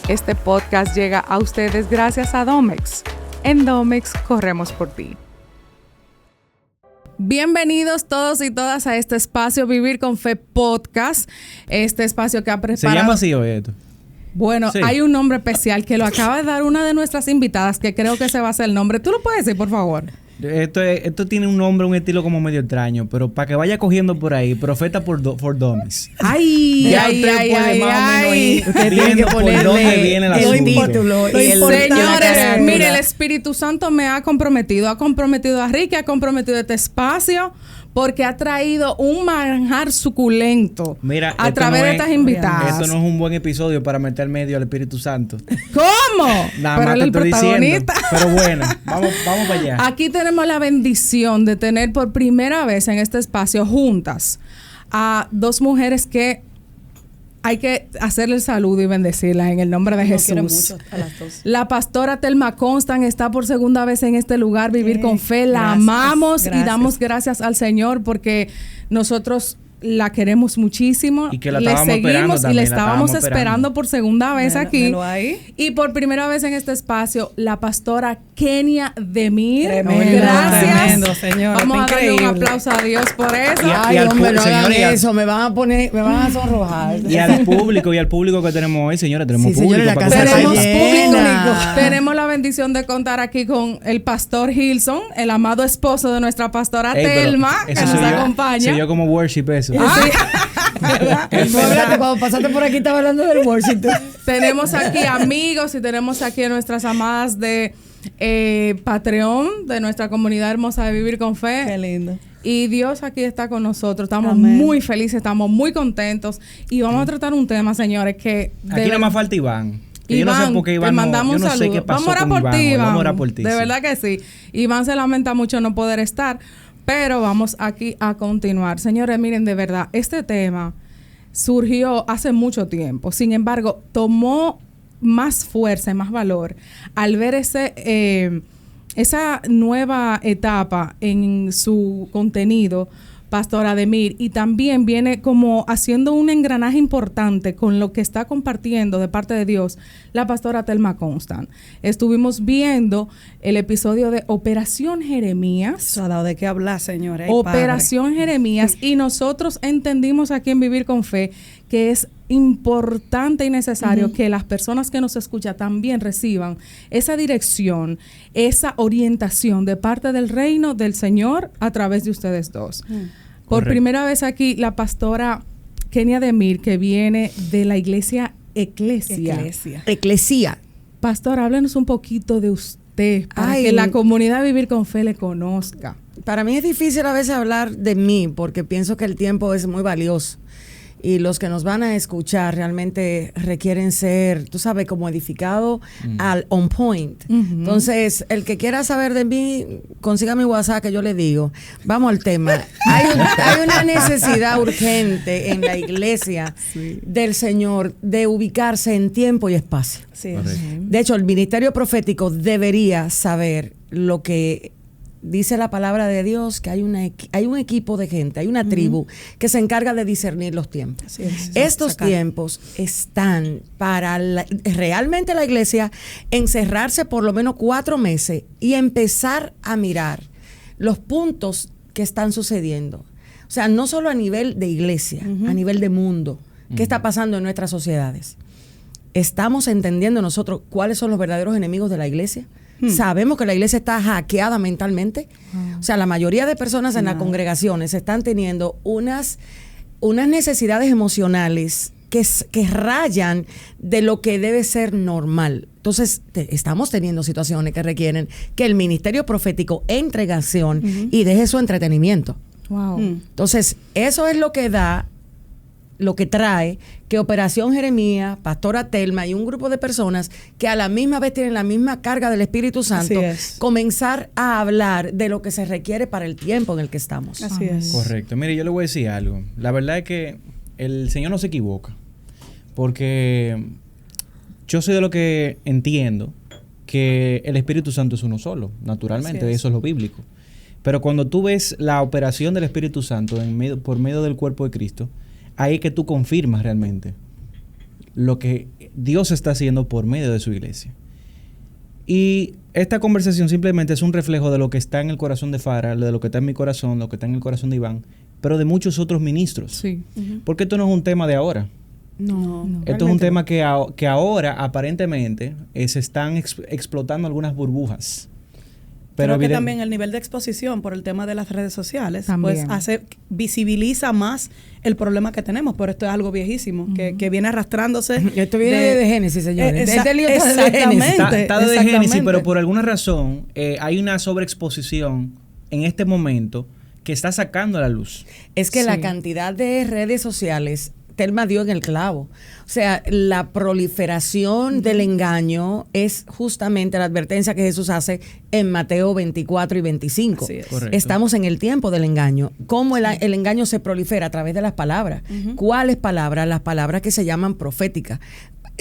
Este podcast llega a ustedes gracias a Domex. En Domex corremos por ti. Bienvenidos todos y todas a este espacio Vivir con Fe Podcast. Este espacio que ha preparado... ¿Se llama así hoy esto? Bueno, sí. Hay un nombre especial que lo acaba de dar una de nuestras invitadas, que creo que ese va a ser el nombre. ¿Tú lo puedes decir, por favor? Esto tiene un nombre, un estilo como medio extraño, pero para que vaya cogiendo por ahí, Profeta for Dummies. ¡Ay! Ya usted puede más o menos ir viendo por dónde viene el asunto. Señores, mire, el Espíritu Santo me ha comprometido a Ricky, ha comprometido este espacio, porque ha traído un manjar suculento. Mira, a través de estas invitadas. Esto no es un buen episodio para meter medio al Espíritu Santo. ¿Cómo? Nada más te estoy diciendo. Pero bueno, vamos para allá. Aquí tenemos la bendición de tener por primera vez en este espacio juntas a dos mujeres que hay que hacerle el saludo y bendecirlas en el nombre de Jesús. Quiero mucho a las dos. La pastora Telma Constant está por segunda vez en este lugar, Vivir con Fe. La amamos y damos gracias al Señor porque nosotros la queremos muchísimo. Y que la le seguimos y le estábamos esperando por segunda vez aquí. Y por primera vez en este espacio, la pastora Kenia Demir. Gracias. Tremendo, señor. Vamos a darle un aplauso a Dios por eso. Ay, hombre, no hagan eso. Me van a sonrojar. Y al público que tenemos hoy, señores, tenemos público. Señores, tenemos público. Tenemos la bendición de contar aquí con el pastor Hilson, el amado esposo de nuestra pastora Telma, que nos acompaña. Se yo como worship eso. Cuando pasaste por aquí estaba hablando del worship. Tenemos aquí amigos y tenemos aquí a nuestras amadas de Patreon, de nuestra comunidad hermosa de Vivir con Fe. Qué lindo. Y Dios aquí está con nosotros. Estamos Amén. muy felices, estamos muy contentos. Y vamos a tratar un tema, señores, que... Aquí nada más falta Iván. Iván, yo no sé por qué Iván te mandamos yo no un sé saludo. qué pasó Vamos a con orar por ti, Iván. Vamos a orar por ti. De verdad que sí. Iván se lamenta mucho no poder estar, pero vamos aquí a continuar. Señores, miren, de verdad, este tema surgió hace mucho tiempo. Sin embargo, tomó más fuerza y más valor al ver esa nueva etapa en su contenido, Pastora Demir, y también viene como haciendo un engranaje importante con lo que está compartiendo de parte de Dios la pastora Telma Constant. Estuvimos viendo el episodio de Operación Jeremías. Eso ha dado de qué hablar, señores. Operación Jeremías. Y nosotros entendimos aquí en Vivir con Fe que es importante y necesario que las personas que nos escuchan también reciban esa dirección, esa orientación de parte del reino del Señor a través de ustedes dos. Por primera vez aquí la pastora Kenia Demir, que viene de la iglesia Eclesia. Pastor, háblenos un poquito de usted para que la comunidad Vivir con Fe le conozca. Para mí es difícil a veces hablar de mí porque pienso que el tiempo es muy valioso. Y los que nos van a escuchar realmente requieren ser, tú sabes, como edificado al on point. Entonces, el que quiera saber de mí, consiga mi WhatsApp que yo le digo. Vamos al tema. Hay una necesidad urgente en la iglesia del Señor de ubicarse en tiempo y espacio. De hecho, el ministerio profético debería saber lo que dice la palabra de Dios, que hay un equipo de gente, hay una tribu que se encarga de discernir los tiempos. Estos tiempos están para realmente la iglesia encerrarse por lo menos 4 meses y empezar a mirar los puntos que están sucediendo. O sea, no solo a nivel de iglesia, a nivel de mundo. ¿Qué está pasando en nuestras sociedades? ¿Estamos entendiendo nosotros cuáles son los verdaderos enemigos de la iglesia? Sabemos que la iglesia está hackeada mentalmente. O sea, la mayoría de personas en las congregaciones están teniendo unas necesidades emocionales que rayan de lo que debe ser normal. Entonces, estamos teniendo situaciones que requieren que el ministerio profético entre en acción y deje su entretenimiento. Entonces, eso es lo que trae que Operación Jeremías, Pastora Telma y un grupo de personas que a la misma vez tienen la misma carga del Espíritu Santo, comenzar a hablar de lo que se requiere para el tiempo en el que estamos. Así es. Correcto. Mire, yo le voy a decir algo. La verdad es que el Señor no se equivoca, porque yo soy de lo que entiendo que el Espíritu Santo es uno solo, naturalmente, eso es lo bíblico. Pero cuando tú ves la operación del Espíritu Santo por medio del cuerpo de Cristo, ahí es que tú confirmas realmente lo que Dios está haciendo por medio de su iglesia. Y esta conversación simplemente es un reflejo de lo que está en el corazón de Farah, de lo que está en mi corazón, lo que está en el corazón de Iván, pero de muchos otros ministros. Sí. Porque esto no es un tema de ahora. No. Esto es un tema que ahora aparentemente se están explotando algunas burbujas. Pero que también el nivel de exposición por el tema de las redes sociales también, pues visibiliza más el problema que tenemos, pero esto es algo viejísimo, que viene arrastrándose. Esto viene de Génesis, señores. Exactamente. Está de Génesis, pero por alguna razón hay una sobreexposición en este momento que está sacando a la luz. Es que la cantidad de redes sociales, Telma dio en el clavo. O sea, la proliferación del engaño es justamente la advertencia que Jesús hace en Mateo 24 y 25. Estamos en el tiempo del engaño. ¿Cómo el engaño se prolifera? A través de las palabras. ¿Cuáles palabras? Las palabras que se llaman proféticas.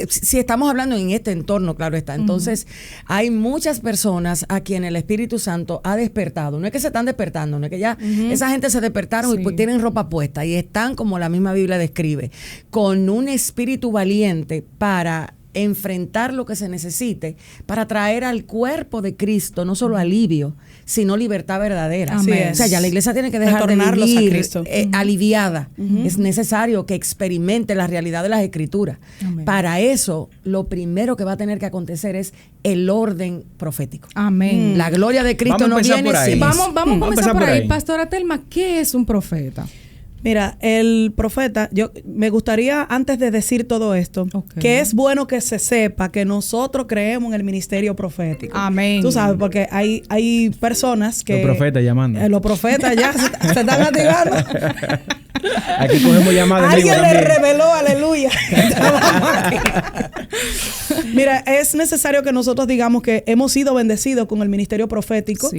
Si estamos hablando en este entorno, claro está. Entonces, hay muchas personas a quienes el Espíritu Santo ha despertado. No es que se están despertando, no es que ya esa gente se despertaron y pues tienen ropa puesta y están, como la misma Biblia describe, con un espíritu valiente para enfrentar lo que se necesite para traer al cuerpo de Cristo no solo alivio, sino libertad verdadera. O sea, ya la iglesia tiene que dejar de vivir aliviada. Es necesario que experimente la realidad de las Escrituras. Amén. Para eso, lo primero que va a tener que acontecer es el orden profético. Amén. La gloria de Cristo no viene sin... Vamos a comenzar por ahí. Pastora Telma, ¿qué es un profeta? Mira, el profeta, yo me gustaría, antes de decir todo esto, que es bueno que se sepa que nosotros creemos en el ministerio profético. Amén. Tú sabes, porque hay personas que... Los profetas llamando. Los profetas ya se están activando. Aquí cogemos llamadas. Alguien le reveló, aleluya. Mira, es necesario que nosotros digamos que hemos sido bendecidos con el ministerio profético,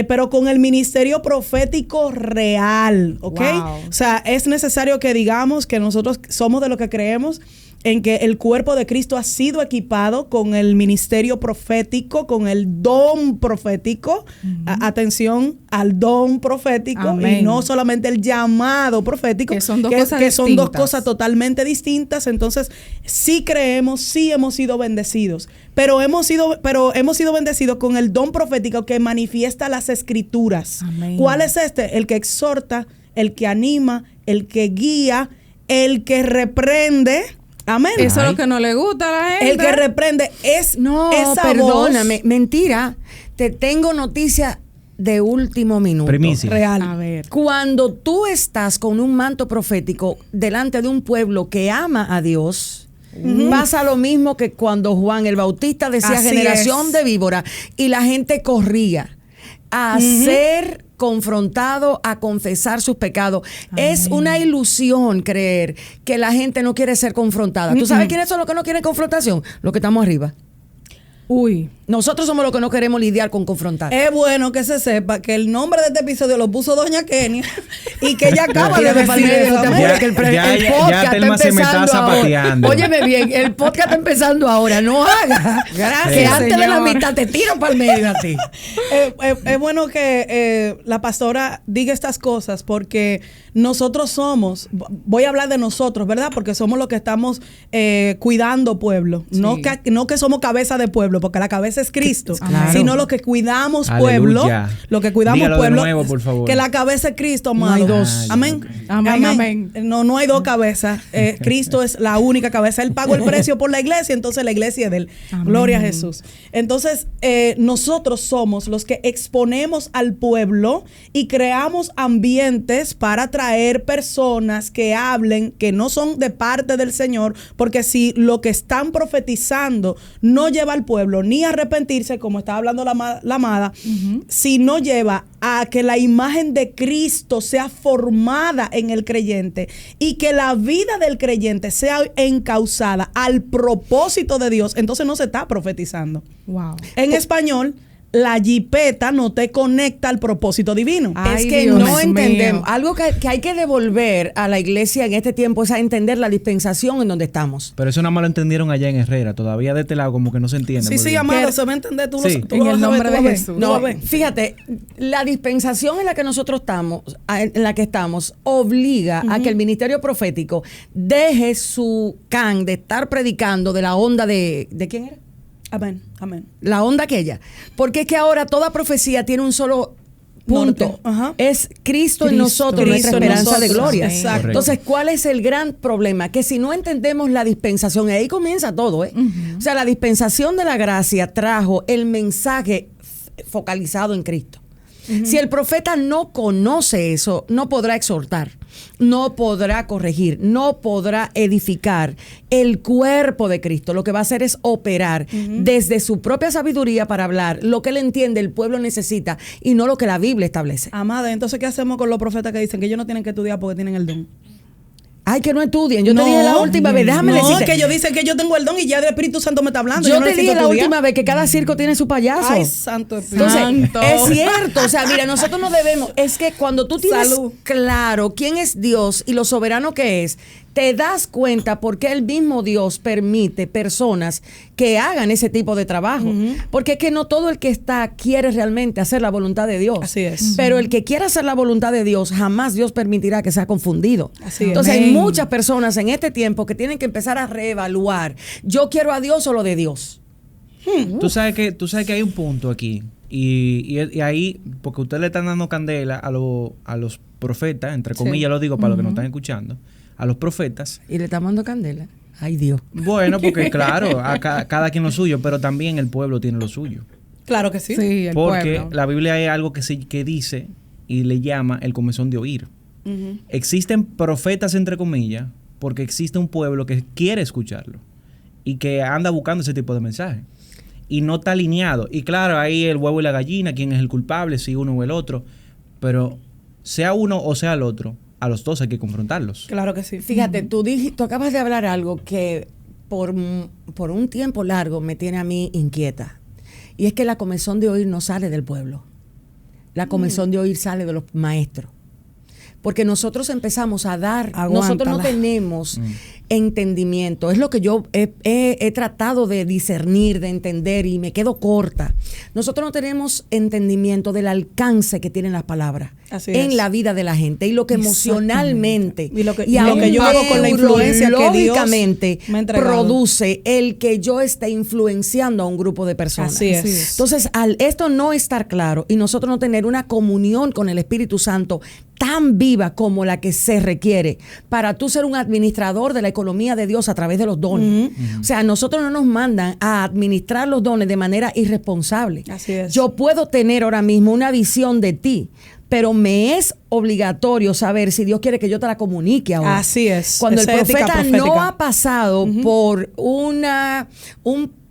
pero con el ministerio profético real, ¿ok? Wow. O sea, es necesario que digamos que nosotros somos de lo que creemos en que el cuerpo de Cristo ha sido equipado con el ministerio profético, con el don profético. Atención al don profético. Amén. Y no solamente el llamado profético, que son dos cosas totalmente distintas. Entonces, sí creemos, sí hemos sido bendecidos, pero hemos sido bendecidos con el don profético que manifiesta las Escrituras. Amén. ¿Cuál es este? El que exhorta, el que anima, el que guía, el que reprende. Amén. Eso es lo que no le gusta a la gente. El que reprende es esa perdóname, voz. Mentira. Te tengo noticia de último minuto. Primicia. Real. A ver. Cuando tú estás con un manto profético delante de un pueblo que ama a Dios, pasa lo mismo que cuando Juan el Bautista decía Así generación de víbora y la gente corría a ser confrontado, a confesar sus pecados. Amén. Es una ilusión creer que la gente no quiere ser confrontada. ¿Tú sabes quiénes son los que no quieren confrontación? Los que estamos arriba. Uy. Nosotros somos los que no queremos lidiar con confrontar. Es bueno que se sepa que el nombre de este episodio lo puso Doña Kenia y que ella acaba de decir que el podcast está empezando ahora. Óyeme bien, el podcast está empezando ahora. No haga. Gracias, que antes de la mitad te tiro para el medio a ti. Es bueno que la pastora diga estas cosas porque nosotros somos, voy a hablar de nosotros, ¿verdad? Porque somos los que estamos cuidando pueblo. Sí. No que somos cabeza de pueblo, porque la cabeza es Cristo, claro, sino los que cuidamos pueblo, lo que cuidamos dígalo pueblo, de nuevo, por favor. Que la cabeza es Cristo, amado. No hay dos. Amén. Amén. Amén. No hay dos cabezas. Cristo es la única cabeza. Él pagó el precio por la iglesia, entonces la iglesia es de él. Amén. Gloria a Jesús. Entonces, nosotros somos los que exponemos al pueblo y creamos ambientes para traer personas que hablen, que no son de parte del Señor, porque si lo que están profetizando no lleva al pueblo ni a arrepentirse, como estaba hablando la amada, si no lleva a que la imagen de Cristo sea formada en el creyente y que la vida del creyente sea encauzada al propósito de Dios, entonces no se está profetizando. Wow. En español, la jipeta no te conecta al propósito divino. Ay, es que Dios no mío. entendemos. Algo que hay que devolver a la iglesia en este tiempo es a entender la dispensación en donde estamos. Pero eso nada más lo entendieron allá en Herrera. Todavía de este lado como que no se entiende. Sí, muy sí, bien. amado, se va a entender. Tú Sí. lo, tú En lo el vas a ver, nombre tú de vas a ver, Jesús. tú vas a No, ver. fíjate, la dispensación en la que nosotros estamos, en la que estamos, obliga a que el ministerio profético deje su can de estar predicando de la onda ¿de quién era? Amén, amén. La onda aquella. Porque es que ahora toda profecía tiene un solo punto. Norte. Ajá. Es Cristo en Cristo. nosotros, nuestra Cristo en esperanza de nosotros. gloria. Exacto. Entonces, ¿cuál es el gran problema? Que si no entendemos la dispensación, y ahí comienza todo, ¿eh? O sea, la dispensación de la gracia trajo el mensaje focalizado en Cristo. Si el profeta no conoce eso, no podrá exhortar, no podrá corregir, no podrá edificar el cuerpo de Cristo. Lo que va a hacer es operar desde su propia sabiduría para hablar lo que él entiende el pueblo necesita y no lo que la Biblia establece. Amada, entonces, ¿qué hacemos con los profetas que dicen que ellos no tienen que estudiar porque tienen el don? Ay, que no estudien. Yo te dije la última vez, déjame no, decirte. que ellos dicen que yo tengo el don y ya el Espíritu Santo me está hablando. Yo no te dije necesito la estudiar. última vez que cada circo tiene su payaso. Ay, santo Espíritu. Entonces, Santo. es cierto, o sea, mira, nosotros no debemos, es que cuando tú tienes Salud. claro quién es Dios y lo soberano que es, te das cuenta por qué el mismo Dios permite personas que hagan ese tipo de trabajo. Porque es que no todo el que está quiere realmente hacer la voluntad de Dios. Así es. Pero el que quiera hacer la voluntad de Dios, jamás Dios permitirá que sea confundido. Así es. Entonces, hay Amén. muchas personas en este tiempo que tienen que empezar a reevaluar. Yo quiero a Dios o lo de Dios. Tú sabes que hay un punto aquí. Y ahí, porque ustedes le están dando candela a los profetas, entre comillas lo digo para los que nos están escuchando, a los profetas. Y le estamos dando candela. Ay, Dios. Bueno, porque claro, cada quien lo suyo, pero también el pueblo tiene lo suyo. Claro que sí. Sí, el Porque pueblo. la Biblia hay algo que dice y le llama el comezón de oír. Existen profetas, entre comillas, porque existe un pueblo que quiere escucharlo y que anda buscando ese tipo de mensaje. Y no está alineado. Y claro, ahí el huevo y la gallina, quién es el culpable, si uno o el otro. Pero sea uno o sea el otro, a los dos hay que confrontarlos. Claro que sí. Fíjate, tú acabas de hablar algo que por un tiempo largo me tiene a mí inquieta. Y es que la comezón de oír no sale del pueblo. La comezón de oír sale de los maestros. Porque nosotros empezamos a dar, nosotros no Aguántala. tenemos entendimiento. Es lo que yo he tratado de discernir, de entender y me quedo corta. Nosotros no tenemos entendimiento del alcance que tienen las palabras Así en es. la vida de la gente y lo que emocionalmente Y lo que aún yo hago con la influencia que Dios neurológicamente me ha entregado. produce el que yo esté influenciando a un grupo de personas. Así es. Así es. Entonces, al esto no estar claro y nosotros no tener una comunión con el Espíritu Santo tan viva como la que se requiere para tú ser un administrador de la economía de Dios a través de los dones. O sea, nosotros no nos mandan a administrar los dones de manera irresponsable. Así es. Yo puedo tener ahora mismo una visión de ti, pero me es obligatorio saber si Dios quiere que yo te la comunique ahora. Así es. Cuando el Esa ética profeta no profética. ha pasado por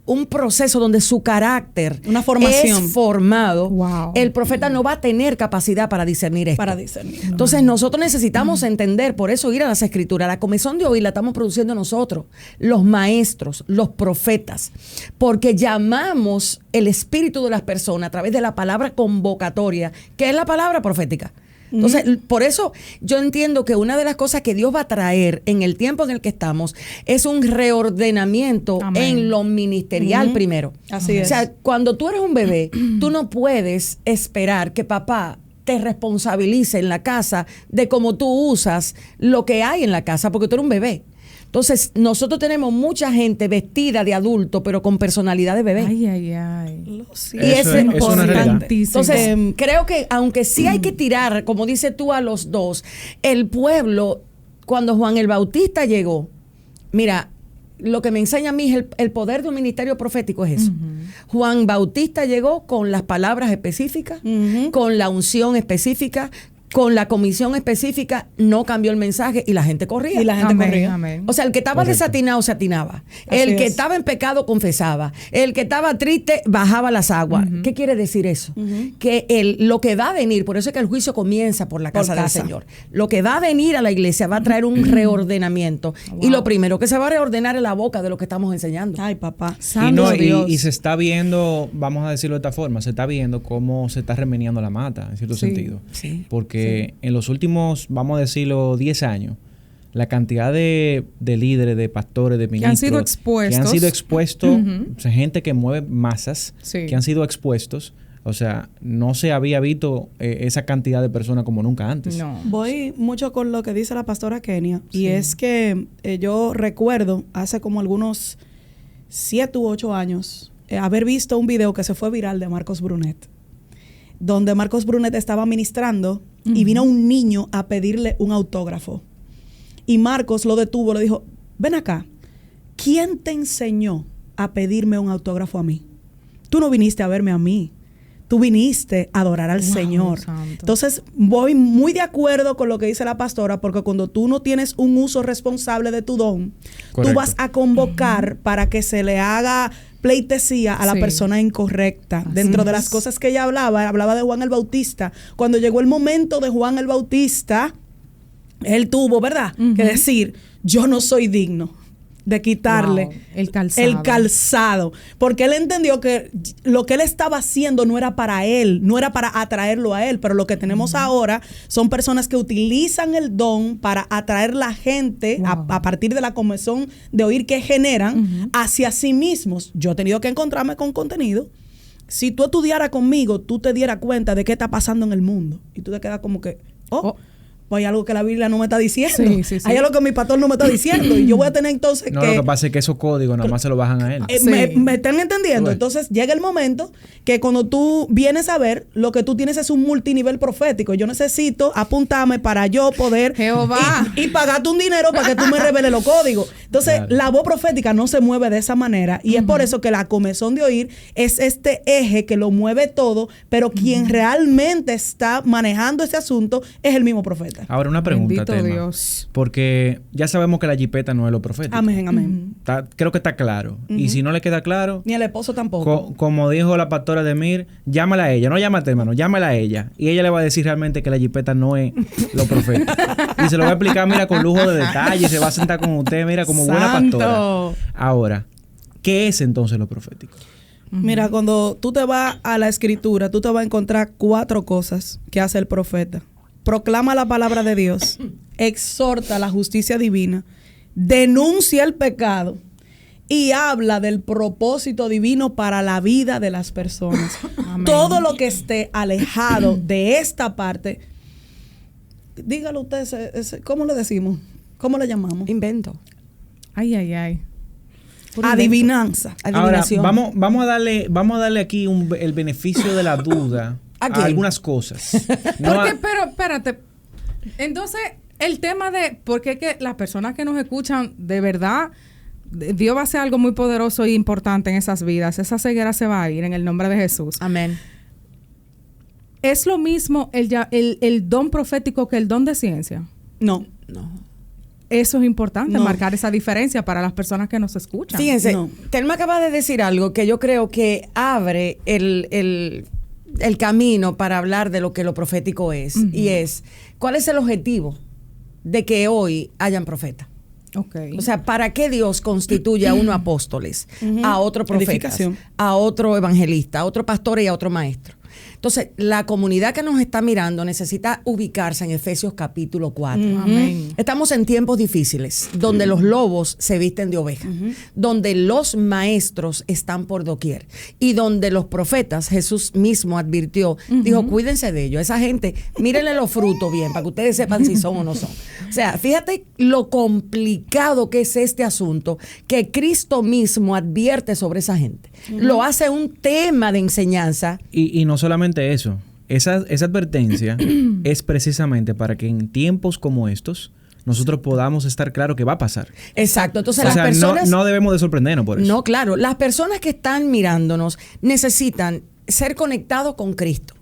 un proceso donde su carácter Una formación. es formado, Wow. el profeta no va a tener capacidad para discernir esto. Para discernir. Entonces nosotros necesitamos entender, por eso ir a las escrituras. La comezón de oír la estamos produciendo nosotros, los maestros, los profetas, porque llamamos el espíritu de las personas a través de la palabra convocatoria, que es la palabra profética. Entonces, por eso yo entiendo que una de las cosas que Dios va a traer en el tiempo en el que estamos es un reordenamiento Amén. en lo ministerial primero. Así O es. sea, cuando tú eres un bebé, tú no puedes esperar que papá te responsabilice en la casa de cómo tú usas lo que hay en la casa, porque tú eres un bebé. Entonces, nosotros tenemos mucha gente vestida de adulto, pero con personalidad de bebé. Ay, ay, ay. Lo Y Eso es es una realidad. Importantísimo. Entonces, creo que aunque sí hay que tirar, como dices tú, a los dos, el pueblo, cuando Juan el Bautista llegó, mira, lo que me enseña a mí es el poder de un ministerio profético es eso. Juan Bautista llegó con las palabras específicas, con la unción específica, con la comisión específica, no cambió el mensaje y la gente corría. Y la gente Amén, corría. amén. O sea, el que estaba Correcto. desatinado se atinaba. Así El que es. estaba en pecado confesaba. El que estaba triste bajaba las aguas. ¿Qué quiere decir eso? Que lo que va a venir, por eso es que el juicio comienza por la Por casa del casa. Señor. Lo que va a venir a la iglesia va a traer un reordenamiento. Y lo primero que se va a reordenar es la boca de lo que estamos enseñando. Ay, papá. Santo Dios. Y se está viendo, vamos a decirlo de esta forma, se está viendo cómo se está remeniando la mata, en cierto Sí, sentido. sí, Porque en los últimos, vamos a decirlo, 10 años, la cantidad de líderes, de pastores, de ministros... han sido expuestos. Que han sido expuestos, o sea, gente que mueve masas, Sí. que han sido expuestos. O sea, no se había visto esa cantidad de personas como nunca antes. No. Voy mucho con lo que dice la pastora Kenia. Y es que yo recuerdo hace como algunos 7 u 8 años haber visto un video que se fue viral de Marcos Brunet, donde Marcos Brunet estaba ministrando y vino un niño a pedirle un autógrafo. Y Marcos lo detuvo, le dijo, ven acá, ¿quién te enseñó a pedirme un autógrafo a mí? Tú no viniste a verme a mí. Tú viniste a adorar al Wow, Señor. santo. Entonces, voy muy de acuerdo con lo que dice la pastora, porque cuando tú no tienes un uso responsable de tu don, Correcto. tú vas a convocar para que se le haga pleitesía a la Sí. persona incorrecta. Así Dentro de es. las cosas que ella hablaba de Juan el Bautista. Cuando llegó el momento de Juan el Bautista, él tuvo, ¿verdad?, que decir, yo no soy digno de quitarle Wow, el calzado. porque él entendió que lo que él estaba haciendo no era para él, no era para atraerlo a él, pero lo que tenemos ahora son personas que utilizan el don para atraer la gente Wow. a partir de la comezón de oír que generan hacia sí mismos. Yo he tenido que encontrarme con contenido. Si tú estudiaras conmigo, tú te dieras cuenta de qué está pasando en el mundo y tú te quedas como que, pues hay alalgo que la Biblia no me está diciendo. Sí, sí, sí. Hay algo que mi pastor no me está diciendo. Y yo voy a tener entonces No, que... lo que pasa es que esos códigos nada más se lo bajan a él. Sí. me están entendiendo. Bueno. Entonces llega el momento que cuando tú vienes a ver, lo que tú tienes es un multinivel profético. Yo necesito apuntarme para yo poder Jehová. y pagarte un dinero para que tú me reveles los códigos. Entonces, Claro. la voz profética no se mueve de esa manera. Y es por eso que la comezón de oír es este eje que lo mueve todo, pero quien realmente está manejando ese asunto es el mismo profeta. Ahora una pregunta, Bendito Telma, Dios. porque ya sabemos que la jipeta no es lo profético. Amén, amén. Creo que está claro. Y si no le queda claro, Ni el esposo tampoco. como dijo la pastora de Mir, llámala a ella, no llámate, hermano, llámala a ella. Y ella le va a decir realmente que la jipeta no es lo profético. Y se lo va a explicar, mira, con lujo de detalle, se va a sentar con usted, mira, como buena Santo. pastora. Ahora, ¿qué es entonces lo profético? Mira, cuando tú te vas a la escritura, tú te vas a encontrar 4 cosas que hace el profeta. Proclama la palabra de Dios, exhorta la justicia divina, denuncia el pecado y habla del propósito divino para la vida de las personas. Todo lo que esté alejado de esta parte, dígalo usted, ¿cómo le decimos? ¿Cómo le llamamos? Invento. Ay, ay, ay. Adivinanza. Ahora, Adivinación. vamos a darle aquí el beneficio de la duda ¿A a quién? algunas cosas. No Porque, a- pero espérate. Entonces, el tema de por qué que las personas que nos escuchan, de verdad, Dios va a hacer algo muy poderoso e importante en esas vidas. Esa ceguera se va a ir en el nombre de Jesús. Amén. ¿Es lo mismo el don profético que el don de ciencia? No. No. Eso es importante, No. marcar esa diferencia para las personas que nos escuchan. Fíjense, No. Telma acaba de decir algo que yo creo que abre el camino para hablar de lo que lo profético es. Y es, ¿cuál es el objetivo de que hoy hayan profetas? Okay. O sea, ¿para qué Dios constituye a uno apóstoles, a otro profetas, Edificación. a otro evangelista, a otro pastor y a otro maestro? Entonces, la comunidad que nos está mirando necesita ubicarse en Efesios capítulo 4. Amén. Estamos en tiempos difíciles, donde los lobos se visten de oveja, donde los maestros están por doquier y donde los profetas, Jesús mismo advirtió, dijo, cuídense de ellos. Esa gente, mírenle los frutos bien, para que ustedes sepan si son o no son. O sea, fíjate lo complicado que es este asunto, que Cristo mismo advierte sobre esa gente. Lo hace un tema de enseñanza. Y no solamente eso, esa advertencia es precisamente para que en tiempos como estos nosotros podamos estar claros que va a pasar. Exacto. Entonces, O las sea, personas... no debemos de sorprendernos por eso. No, claro. Las personas que están mirándonos necesitan ser conectados con Cristo.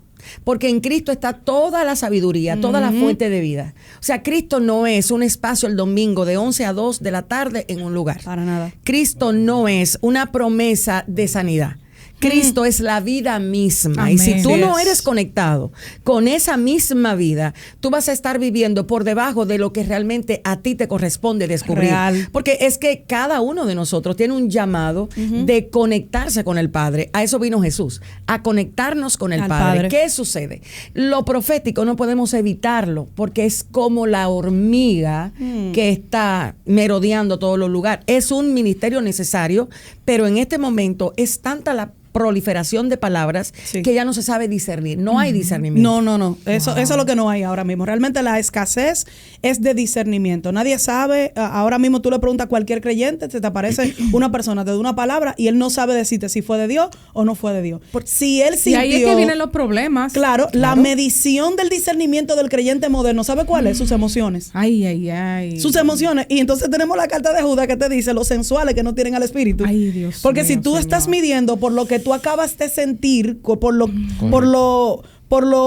porque en Cristo está toda la sabiduría, toda la fuente de vida. O sea, Cristo no es un espacio el domingo de 11 a 2 de la tarde en un lugar. Para nada. Cristo no es una promesa de sanidad. Cristo es la vida misma. Amén. Y si tú Así no es. eres conectado con esa misma vida, tú vas a estar viviendo por debajo de lo que realmente a ti te corresponde descubrir. Real. Porque es que cada uno de nosotros tiene un llamado de conectarse con el Padre. A eso vino Jesús, a conectarnos con el Al Padre. Padre. ¿Qué sucede? Lo profético no podemos evitarlo porque es como la hormiga que está merodeando todos los lugares. Es un ministerio necesario, pero en este momento es tanta la proliferación de palabras Sí. que ya no se sabe discernir. No hay discernimiento. No. Eso es lo que no hay ahora mismo. Realmente la escasez es de discernimiento. Nadie sabe. Ahora mismo tú le preguntas a cualquier creyente, se te aparece una persona, te da una palabra y él no sabe decirte si fue de Dios o no fue de Dios. Si él Y sintió... ahí es que vienen los problemas. Claro, la medición del discernimiento del creyente moderno, ¿sabe cuál es? Sus emociones. Ay. Sus emociones. Y entonces tenemos la carta de Judas que te dice los sensuales que no tienen al espíritu. Ay, Dios Porque mío, si tú estás Señor. midiendo por lo que tú acabas de sentir, por lo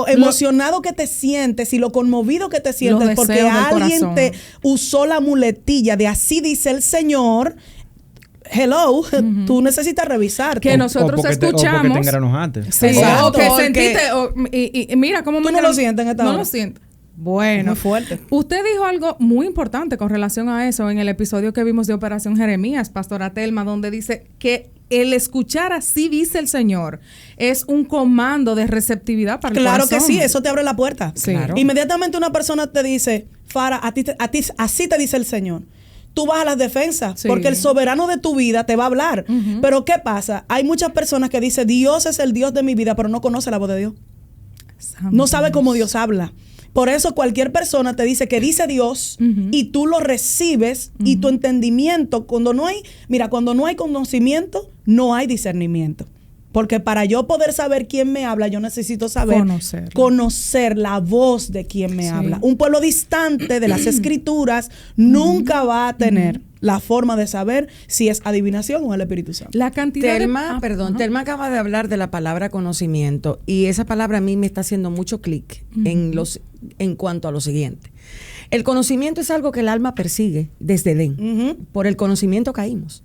emocionado que te sientes y lo conmovido que te sientes, Los porque deseos del alguien corazón. te usó la muletilla de así dice el Señor. Hello, tú necesitas revisarte. Que nosotros o porque escuchamos. Te engranojaste. Sí, Exacto, o que porque- sentiste, y mira cómo Tú no lo sientes en esta No hora. lo sientes. Bueno, Muy fuerte. Usted dijo algo muy importante con relación a eso en el episodio que vimos de Operación Jeremías, Pastora Telma, donde dice que el escuchar así dice el Señor es un comando de receptividad para el Claro corazón. que sí, eso te abre la puerta. Sí. Claro. Inmediatamente una persona te dice, Fara, a ti así te dice el Señor. Tú vas a las defensas, Sí. porque el soberano de tu vida te va a hablar. Pero ¿qué pasa? Hay muchas personas que dicen, Dios es el Dios de mi vida, pero no conoce la voz de Dios. No sabe cómo Dios habla. Por eso cualquier persona te dice que dice Dios y tú lo recibes y tu entendimiento, cuando no hay conocimiento, no hay discernimiento. Porque para yo poder saber quién me habla, yo necesito saber conocer la voz de quien me habla. Un pueblo distante de las escrituras nunca va a tener la forma de saber si es adivinación o el Espíritu Santo. La cantidad Telma de... Telma acaba de hablar de la palabra conocimiento y esa palabra a mí me está haciendo mucho clic en cuanto a lo siguiente. El conocimiento es algo que el alma persigue desde Edén. Por el conocimiento caímos.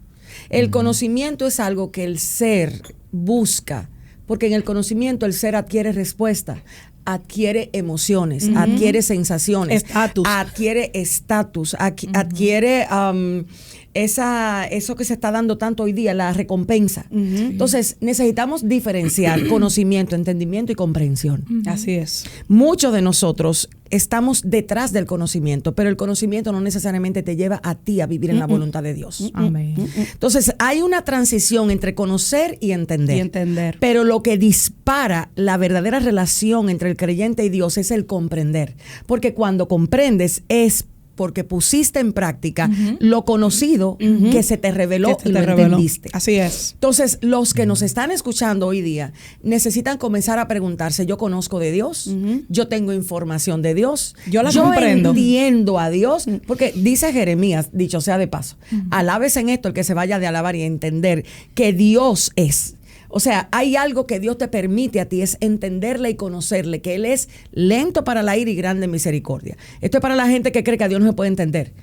El conocimiento es algo que el ser busca, porque en el conocimiento el ser adquiere respuesta, adquiere emociones, adquiere sensaciones, adquiere estatus, adquiere eso que se está dando tanto hoy día, la recompensa. Entonces, necesitamos diferenciar conocimiento, entendimiento y comprensión. Así es. Muchos de nosotros estamos detrás del conocimiento, pero el conocimiento no necesariamente te lleva a ti a vivir en la voluntad de Dios. Amén. Entonces, hay una transición entre conocer y entender. Y entender. Pero lo que dispara la verdadera relación entre el creyente y Dios es el comprender. Porque cuando comprendes es porque pusiste en práctica lo conocido que se te reveló y lo entendiste. Así es. Entonces, los que nos están escuchando hoy día necesitan comenzar a preguntarse, ¿yo conozco de Dios? ¿Yo tengo información de Dios? Yo comprendo. Entiendo a Dios, porque dice Jeremías, dicho sea de paso, alabes en esto el que se vaya de alabar y entender que Dios es. O sea, hay algo que Dios te permite a ti, es entenderle y conocerle, que Él es lento para la ira y grande en misericordia. Esto es para la gente que cree que a Dios no se puede entender.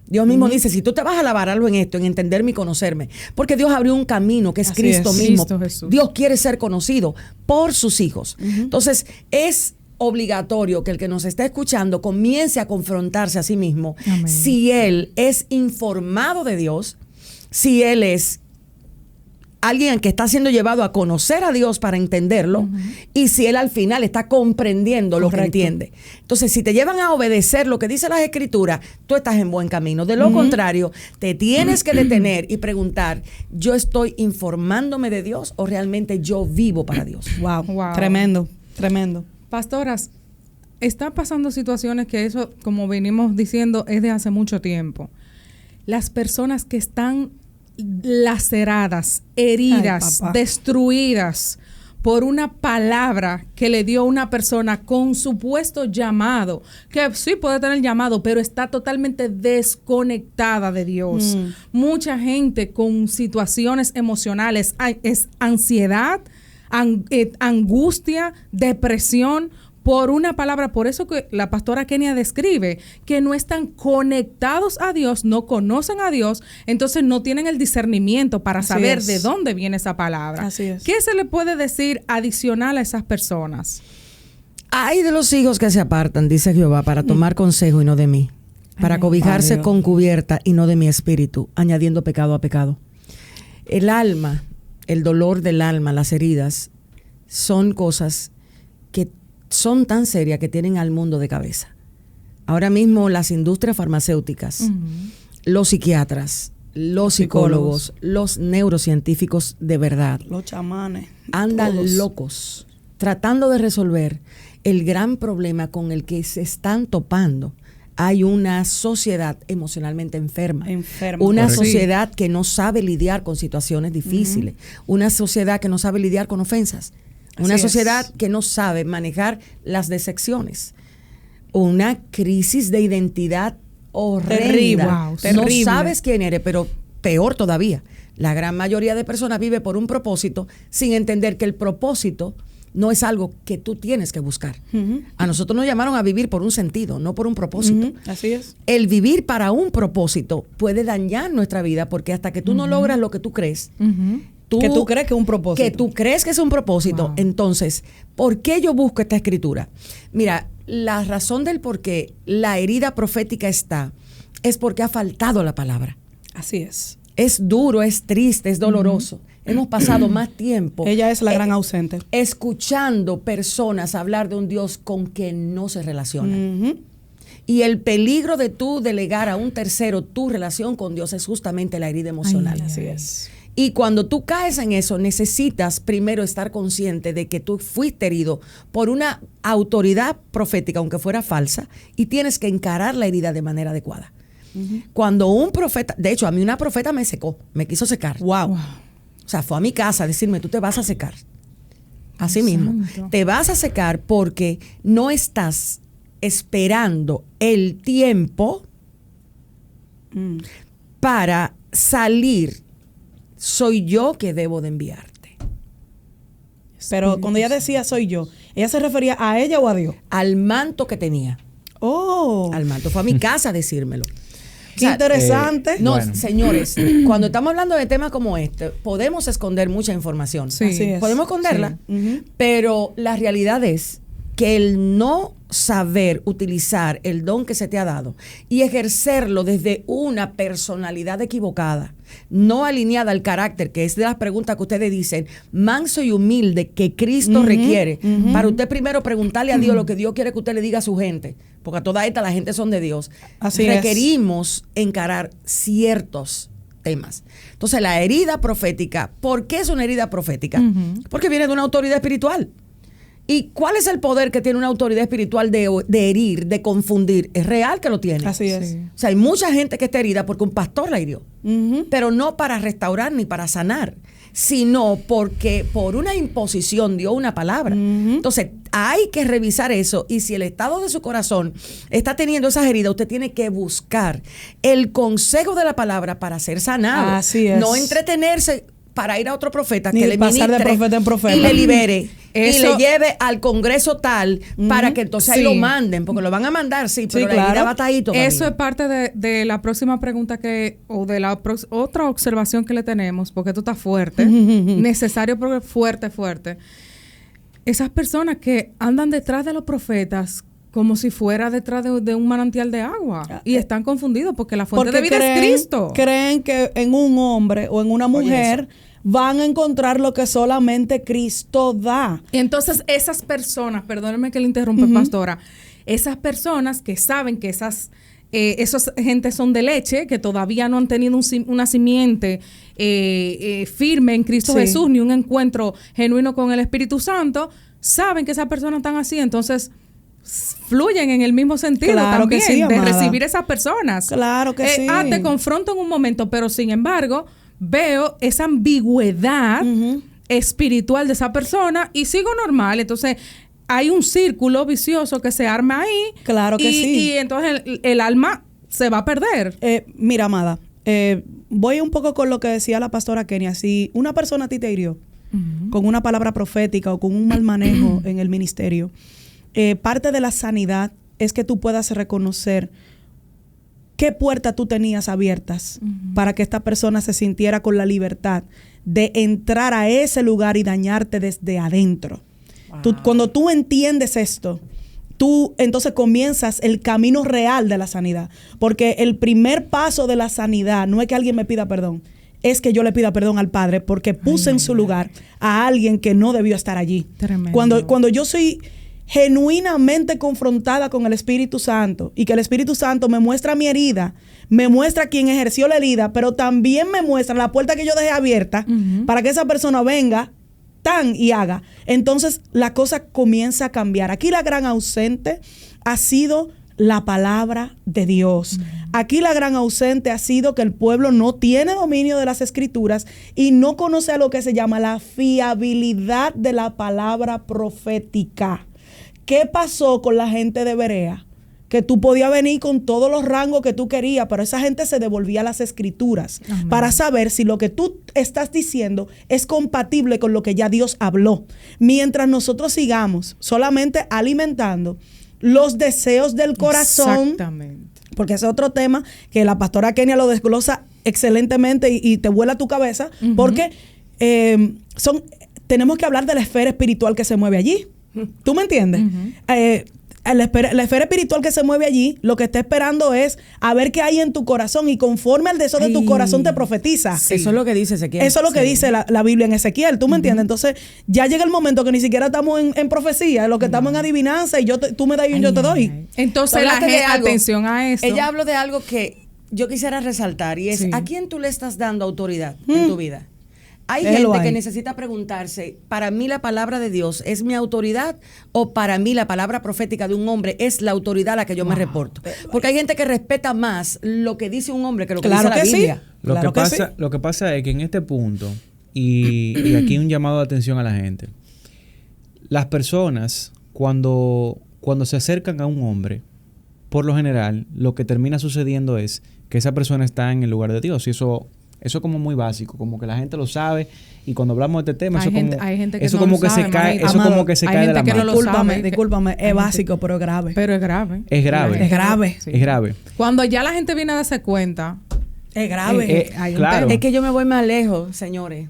Dios mismo dice, si tú te vas a alabar algo en esto, en entenderme y conocerme, porque Dios abrió un camino que es Así Cristo es. mismo. Cristo Jesús. Dios quiere ser conocido por sus hijos. Entonces, es obligatorio que el que nos está escuchando comience a confrontarse a sí mismo. Amén. Si él es informado de Dios, si él es alguien que está siendo llevado a conocer a Dios para entenderlo, y si él al final está comprendiendo lo que entiende. Entonces, si te llevan a obedecer lo que dice las Escrituras, tú estás en buen camino. De lo contrario, te tienes que detener y preguntar, ¿yo estoy informándome de Dios o realmente yo vivo para Dios? Wow. Wow. Tremendo, tremendo. Pastoras, están pasando situaciones que eso, como venimos diciendo, es de hace mucho tiempo. Las personas que están laceradas, heridas, Ay, papá. destruidas por una palabra que le dio una persona con supuesto llamado, que sí puede tener llamado, pero está totalmente desconectada de Dios. Mucha gente con situaciones emocionales, es ansiedad, angustia, depresión, por una palabra. Por eso que la pastora Kenia describe que no están conectados a Dios, no conocen a Dios, entonces no tienen el discernimiento para saber de dónde viene esa palabra. Así es. ¿Qué se le puede decir adicional a esas personas? Hay de los hijos que se apartan, dice Jehová, para tomar consejo y no de mí, para cobijarse con cubierta y no de mi espíritu, añadiendo pecado a pecado. El alma, el dolor del alma, las heridas, son cosas que son tan serias que tienen al mundo de cabeza. Ahora mismo las industrias farmacéuticas, los psiquiatras, los psicólogos, los neurocientíficos de verdad, los chamanes, andan todos locos tratando de resolver el gran problema con el que se están topando. Hay una sociedad emocionalmente enferma. Una Correcto. sociedad que no sabe lidiar con situaciones difíciles. Una sociedad que no sabe lidiar con ofensas. Una sociedad que no sabe manejar las decepciones. Una crisis de identidad horrenda. Terrible. Wow, No sabes quién eres, pero peor todavía. La gran mayoría de personas vive por un propósito sin entender que el propósito no es algo que tú tienes que buscar. A nosotros nos llamaron a vivir por un sentido, no por un propósito. Así es. El vivir para un propósito puede dañar nuestra vida porque hasta que tú no logras lo que tú crees, Que tú crees que es un propósito. que tú crees que es un propósito. Wow. Entonces, ¿por qué yo busco esta escritura? Mira, la razón del por qué la herida profética está es porque ha faltado la palabra. Así es. Es duro, es triste, es doloroso. Hemos pasado más tiempo. Ella es la gran ausente. Escuchando personas hablar de un Dios con quien no se relacionan. Y el peligro de tú delegar a un tercero tu relación con Dios es justamente la herida emocional. Ay, Así ay. es. Y cuando tú caes en eso, necesitas primero estar consciente de que tú fuiste herido por una autoridad profética, aunque fuera falsa, y tienes que encarar la herida de manera adecuada. Cuando un profeta, de hecho, a mí una profeta me secó, me quiso secar. Wow. O sea, fue a mi casa a decirme, tú te vas a secar. Así mismo. Santo. Te vas a secar porque no estás esperando el tiempo para salir. Soy yo que debo de enviarte. Pero cuando ella decía soy yo, ¿ella se refería a ella o a Dios? Al manto que tenía. Oh, Al manto. Fue a mi casa a decírmelo. qué interesante. No, Bueno. señores, cuando estamos hablando de temas como este, podemos esconder mucha información. Sí. Así es. Podemos esconderla, Ujú. pero la realidad es que el no saber utilizar el don que se te ha dado y ejercerlo desde una personalidad equivocada, no alineada al carácter, que es de las preguntas que ustedes dicen, manso y humilde que Cristo requiere, para usted primero preguntarle a Dios lo que Dios quiere que usted le diga a su gente, porque a toda esta la gente son de Dios. Así es. Requerimos encarar ciertos temas. Entonces, la herida profética, ¿por qué es una herida profética? Porque viene de una autoridad espiritual. ¿Y cuál es el poder que tiene una autoridad espiritual de herir, de confundir? Es real que lo tiene. Así es. Sí. O sea, hay mucha gente que está herida porque un pastor la hirió. Ujú. Pero no para restaurar ni para sanar, sino porque por una imposición dio una palabra. Entonces, hay que revisar eso. Y si el estado de su corazón está teniendo esas heridas, usted tiene que buscar el consejo de la palabra para ser sanado. Así es. No entretenerse para ir a otro profeta Ni que le pasar de ministre profeta en profeta. y le libere y Eso- le lleve al congreso tal para que entonces ahí Sí. lo manden, porque lo van a mandar, sí, pero la claro. herida va a estar ahí todavía. Eso es parte de la próxima pregunta o de la otra observación que le tenemos, porque esto está fuerte, necesario, pero fuerte. Esas personas que andan detrás de los profetas como si fuera detrás de un manantial de agua y están confundidos porque la fuente de vida es Cristo. creen que en un hombre o en una mujer van a encontrar lo que solamente Cristo da. Y entonces esas personas, perdónenme que le interrumpa, pastora, esas personas que saben que esos gentes son de leche, que todavía no han tenido una simiente firme en Cristo Sí. Jesús, ni un encuentro genuino con el Espíritu Santo, saben que esas personas están así, entonces fluyen en el mismo sentido Claro que también, sí, de amada. recibir esas personas. Claro que sí. Te confronto en un momento, pero sin embargo, veo esa ambigüedad espiritual de esa persona y sigo normal. Entonces, hay un círculo vicioso que se arma ahí. Claro que sí. Y entonces el alma se va a perder. Mira, amada, voy un poco con lo que decía la pastora Kenia. Si una persona a ti te hirió con una palabra profética o con un mal manejo en el ministerio, parte de la sanidad es que tú puedas reconocer qué puertas tú tenías abiertas para que esta persona se sintiera con la libertad de entrar a ese lugar y dañarte desde adentro. Wow. Cuando tú entiendes esto, tú entonces comienzas el camino real de la sanidad. Porque el primer paso de la sanidad no es que alguien me pida perdón, es que yo le pida perdón al Padre porque puse en su lugar a alguien que no debió estar allí. Tremendo. Cuando yo soy genuinamente confrontada con el Espíritu Santo y que el Espíritu Santo me muestra mi herida, me muestra quién ejerció la herida, pero también me muestra la puerta que yo dejé abierta para que esa persona venga y haga. Entonces la cosa comienza a cambiar. Aquí la gran ausente ha sido la palabra de Dios. Aquí la gran ausente ha sido que el pueblo no tiene dominio de las Escrituras y no conoce a lo que se llama la fiabilidad de la palabra profética. ¿Qué pasó con la gente de Berea? Que tú podías venir con todos los rangos que tú querías, pero esa gente se devolvía las Escrituras para saber si lo que tú estás diciendo es compatible con lo que ya Dios habló. Mientras nosotros sigamos solamente alimentando los deseos del corazón. Exactamente. Porque ese es otro tema que la pastora Kenia lo desglosa excelentemente y te vuela tu cabeza, porque tenemos que hablar de la esfera espiritual que se mueve allí. ¿Tú me entiendes? La esfera espiritual que se mueve allí, lo que está esperando es a ver qué hay en tu corazón y conforme al deseo de tu corazón te profetiza. Sí. Eso es lo que dice Ezequiel. Eso es lo que dice la Biblia en Ezequiel, ¿tú me entiendes? Entonces ya llega el momento que ni siquiera estamos en profecía, lo que estamos en adivinanza y tú me das y yo te doy. Entonces la gente, atención a eso. Ella habló de algo que yo quisiera resaltar y es, ¿a quién tú le estás dando autoridad en tu vida? Hay gente que necesita preguntarse, ¿para mí la palabra de Dios es mi autoridad o para mí la palabra profética de un hombre es la autoridad a la que yo me reporto? Porque hay gente que respeta más lo que dice un hombre que lo que dice la Biblia. Lo que pasa es que en este punto, y aquí un llamado de atención a la gente, las personas cuando se acercan a un hombre, por lo general, lo que termina sucediendo es que esa persona está en el lugar de Dios y eso es como muy básico, como que la gente lo sabe y cuando hablamos de este tema hay gente que eso no como lo que sabe, se cae, manito. eso como que se cae de la que no mano. lo Discúlpame, es básico, pero es grave. Pero es grave. Es grave. Es grave. Sí. Es grave. Cuando ya la gente viene a darse cuenta, Es grave. hay un Claro. tema. Es que yo me voy más lejos, señores.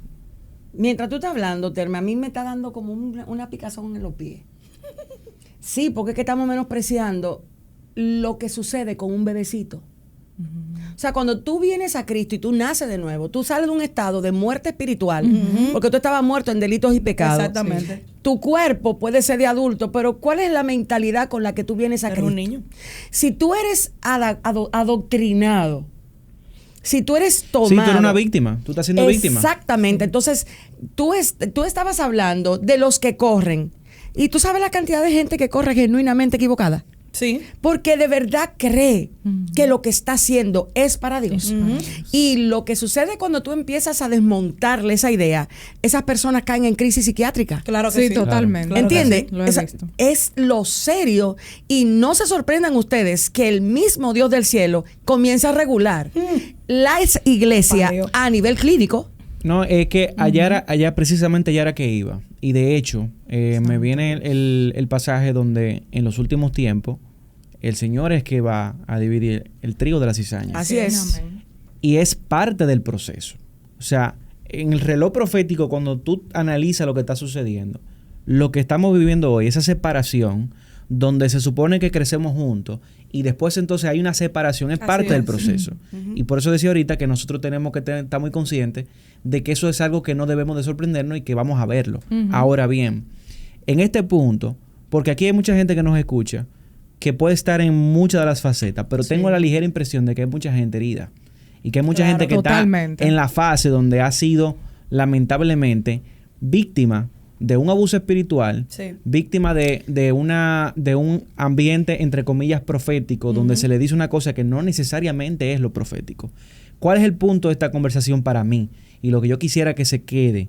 Mientras tú estás hablando, Terma, a mí me está dando como una picazón en los pies. Sí, porque es que estamos menospreciando lo que sucede con un bebecito. O sea, cuando tú vienes a Cristo y tú naces de nuevo, tú sales de un estado de muerte espiritual, porque tú estabas muerto en delitos y pecados. Exactamente. Tu cuerpo puede ser de adulto, pero ¿cuál es la mentalidad con la que tú vienes a Era Cristo? un niño. Si tú eres adoctrinado, si tú eres tomado... Sí, tú eres una víctima. Tú estás siendo víctima. Exactamente. Entonces, tú estabas hablando de los que corren. Y tú sabes la cantidad de gente que corre genuinamente equivocada. Sí. Porque de verdad cree que lo que está haciendo es para Dios. Y lo que sucede cuando tú empiezas a desmontarle esa idea, esas personas caen en crisis psiquiátrica. Claro que sí. Sí, totalmente. Claro. ¿Entiendes? que sí, lo he visto. Es lo serio. Y no se sorprendan ustedes que el mismo Dios del cielo comienza a regular la iglesia Padre. a nivel clínico. No, es que allá precisamente allá era que iba. Y de hecho, me viene el pasaje donde en los últimos tiempos el Señor es que va a dividir el trigo de la cizaña. Así es. Amén. Y es parte del proceso. O sea, en el reloj profético, cuando tú analizas lo que está sucediendo, lo que estamos viviendo hoy, esa separación, donde se supone que crecemos juntos, y después entonces hay una separación, es parte del proceso. Y por eso decía ahorita que nosotros tenemos que estar muy conscientes de que eso es algo que no debemos de sorprendernos y que vamos a verlo. Ahora bien, en este punto, porque aquí hay mucha gente que nos escucha, que puede estar en muchas de las facetas, pero tengo la ligera impresión de que hay mucha gente herida. Y que hay mucha gente que totalmente. está en la fase donde ha sido, lamentablemente, víctima de un abuso espiritual, víctima de un ambiente, entre comillas, profético, donde se le dice una cosa que no necesariamente es lo profético. ¿Cuál es el punto de esta conversación para mí? Y lo que yo quisiera que se quede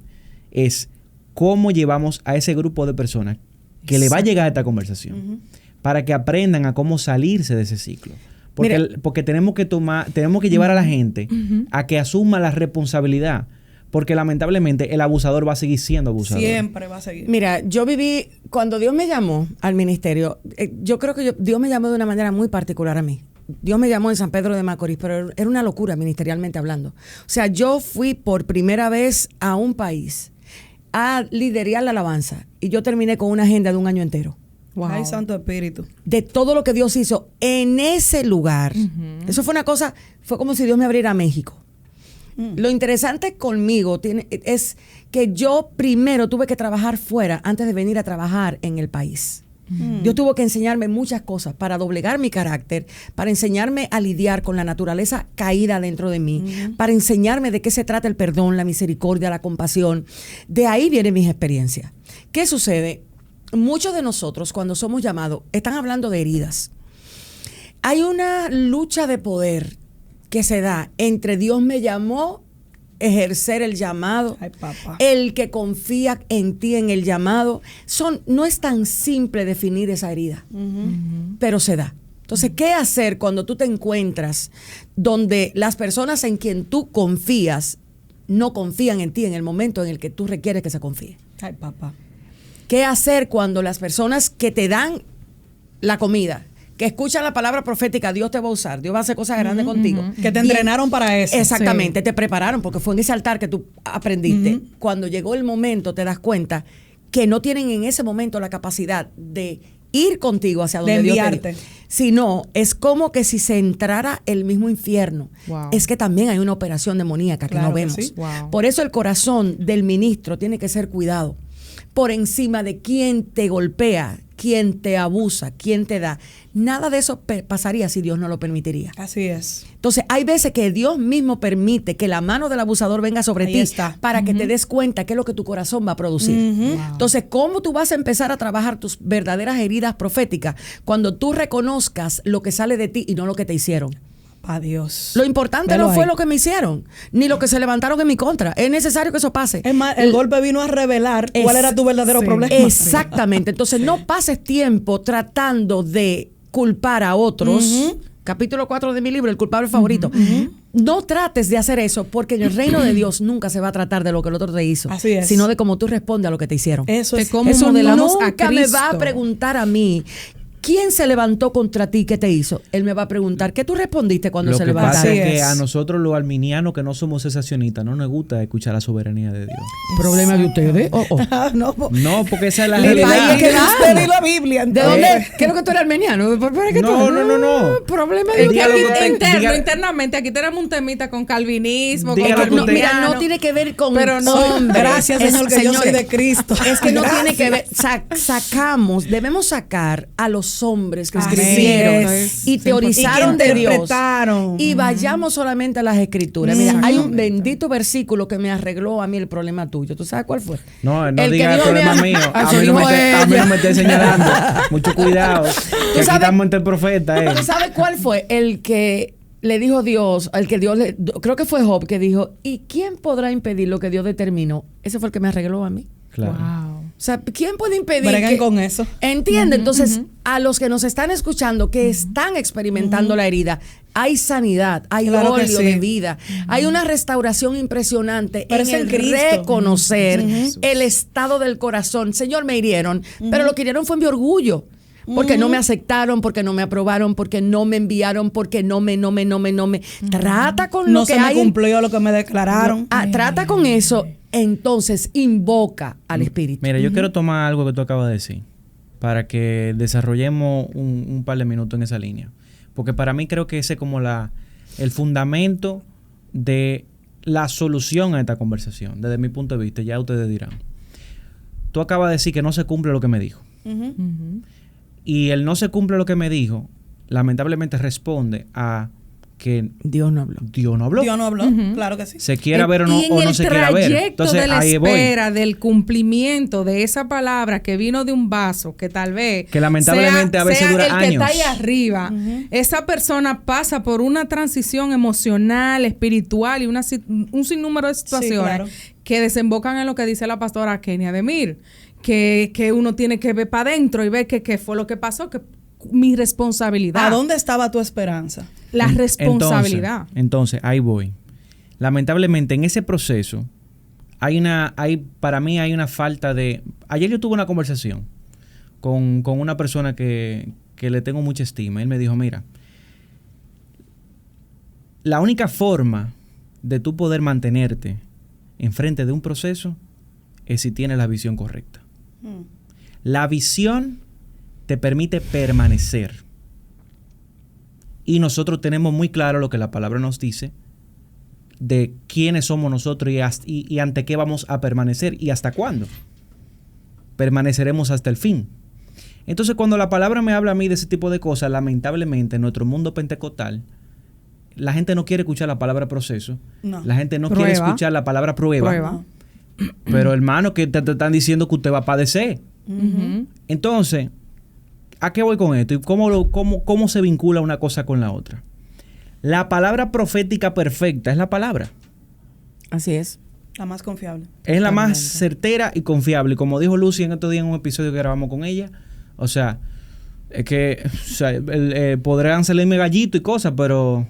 es cómo llevamos a ese grupo de personas que le va a llegar esta conversación para que aprendan a cómo salirse de ese ciclo. Porque tenemos que llevar a la gente a que asuma la responsabilidad. porque lamentablemente el abusador va a seguir siendo abusador. Siempre va a seguir. Mira, yo viví, cuando Dios me llamó al ministerio, yo creo que Dios me llamó de una manera muy particular a mí. Dios me llamó en San Pedro de Macorís, pero era una locura ministerialmente hablando. O sea, yo fui por primera vez a un país a liderar la alabanza y yo terminé con una agenda de un año entero. Wow. Ay, Santo Espíritu. De todo lo que Dios hizo en ese lugar. Eso fue una cosa, fue como si Dios me abriera a México. Lo interesante conmigo es que yo primero tuve que trabajar fuera antes de venir a trabajar en el país. Dios tuvo que enseñarme muchas cosas para doblegar mi carácter, para enseñarme a lidiar con la naturaleza caída dentro de mí, para enseñarme de qué se trata el perdón, la misericordia, la compasión. De ahí vienen mis experiencias. ¿Qué sucede? Muchos de nosotros, cuando somos llamados, están hablando de heridas. Hay una lucha de poder que se da entre Dios me llamó, ejercer el llamado, ay, papá, el que confía en ti en el llamado. No es tan simple definir esa herida, pero se da. Entonces, ¿qué hacer cuando tú te encuentras donde las personas en quien tú confías no confían en ti en el momento en el que tú requieres que se confíe? Ay, papá. ¿Qué hacer cuando las personas que te dan la comida, que escuchan la palabra profética, Dios te va a usar, Dios va a hacer cosas grandes contigo? Que te entrenaron para eso. Exactamente, te prepararon porque fue en ese altar que tú aprendiste. Cuando llegó el momento te das cuenta que no tienen en ese momento la capacidad de ir contigo hacia donde Dios te dio. Sino, es como que si se entrara el mismo infierno. Wow. Es que también hay una operación demoníaca que no vemos. Sí. Wow. Por eso el corazón del ministro tiene que ser cuidado por encima de quién te golpea, quién te abusa, quién te da. Nada de eso pasaría si Dios no lo permitiría. Así es. Entonces, hay veces que Dios mismo permite que la mano del abusador venga sobre Ahí ti está. para que te des cuenta qué es lo que tu corazón va a producir. Wow. Entonces, ¿cómo tú vas a empezar a trabajar tus verdaderas heridas proféticas cuando tú reconozcas lo que sale de ti y no lo que te hicieron? Adiós. Lo importante no fue lo que me hicieron, ni lo que se levantaron en mi contra. Es necesario que eso pase. Es más, el golpe vino a revelar cuál era tu verdadero problema. Exactamente. Entonces, no pases tiempo tratando de culpar a otros. Capítulo 4 de mi libro, El culpable favorito. No trates de hacer eso, porque en el reino de Dios nunca se va a tratar de lo que el otro te hizo, Así es, sino de cómo tú respondes a lo que te hicieron. Eso es. cómo Eso modelamos a nunca me va a Cristo. preguntar a mí, ¿quién se levantó contra ti? ¿Qué te hizo? Él me va a preguntar, ¿qué tú respondiste cuando Lo se que levantaron? pasa es Así que es. a nosotros los arminianos que no somos cesacionistas no nos gusta escuchar la soberanía de Dios. ¿Problema de ustedes? Ah, no, No, porque esa es la Le realidad. vaya que usted y la Biblia. ¿De dónde? Creo que tú eres armeniano. ¿Por qué No, tú? no. Problema de Es que Dígalo aquí que usted- interno, diga- internamente, aquí tenemos un temita con calvinismo, Dígalo con que usted- Mira, colombiano. no tiene que ver con Pero no. hombres. Gracias, Señor, que yo soy de Cristo. Es que no Gracias. tiene que ver. Debemos sacar a los hombres que Así escribieron es. y teorizaron Y que de Dios. interpretaron. Y vayamos solamente a las escrituras. Mira, hay un bendito versículo que me arregló a mí el problema tuyo. ¿Tú sabes cuál fue? No, no El que diga el dijo, problema mira, mío. A eso mí, no me dijo esté, a mí ella. no me esté señalando. Mucho cuidado. Que aquí sabes- estamos entre el profeta. ¿Tú sabes cuál fue? El que le dijo Dios, el que Dios creo que fue Job, que dijo, ¿y quién podrá impedir lo que Dios determinó? Ese fue el que me arregló a mí. Claro. Wow. O sea, ¿quién puede impedir? Bregan con eso. ¿Entiende? Entonces, a los que nos están escuchando, que están experimentando la herida, hay sanidad, hay Claro que óleo sí. de vida, hay una restauración impresionante Pero en es en el Cristo. reconocer el estado del corazón. Señor, me hirieron, pero lo que hirieron fue mi orgullo. Porque no me aceptaron, porque no me aprobaron, porque no me enviaron, porque no me. Trata con lo No que se me hay. cumplió lo que me declararon. Trata con eso. Entonces, invoca al Espíritu. Mira, yo quiero tomar algo que tú acabas de decir para que desarrollemos un par de minutos en esa línea. Porque para mí creo que ese es como el fundamento de la solución a esta conversación. Desde mi punto de vista, ya ustedes dirán. Tú acabas de decir que no se cumple lo que me dijo. Y el no se cumple lo que me dijo, lamentablemente responde a que Dios no habló. Dios no habló. Dios no habló. Claro que sí. Se quiera ver o no, y en o no el se quiera ver. trayecto Entonces, de la ahí voy. espera del cumplimiento de esa palabra que vino de un vaso, que tal vez Que lamentablemente a veces sea dura el años. que está ahí arriba, esa persona pasa por una transición emocional, espiritual y un sinnúmero de situaciones claro. que desembocan en lo que dice la pastora Kenia Demir, que uno tiene que ver para adentro y ver qué fue lo que pasó, que mi responsabilidad. ¿A dónde estaba tu esperanza? La responsabilidad. Entonces, ahí voy. Lamentablemente, en ese proceso, para mí hay una falta de... Ayer yo tuve una conversación con una persona que le tengo mucha estima. Él me dijo, mira, la única forma de tú poder mantenerte enfrente de un proceso es si tienes la visión correcta. La visión te permite permanecer. Y nosotros tenemos muy claro lo que la palabra nos dice de quiénes somos nosotros y ante qué vamos a permanecer y hasta cuándo. Permaneceremos hasta el fin. Entonces, cuando la palabra me habla a mí de ese tipo de cosas, lamentablemente en nuestro mundo pentecostal, la gente no quiere escuchar la palabra proceso. No. La gente no quiere escuchar la palabra prueba. Pero, hermano, que te están diciendo que usted va a padecer. Entonces, ¿a qué voy con esto? ¿Y cómo se vincula una cosa con la otra? La palabra profética perfecta es la palabra. Así es. La más confiable. Es la más certera y confiable. Y como dijo Lucy en estos días en un episodio que grabamos con ella, o sea, es que podrán salirme gallito y cosas, pero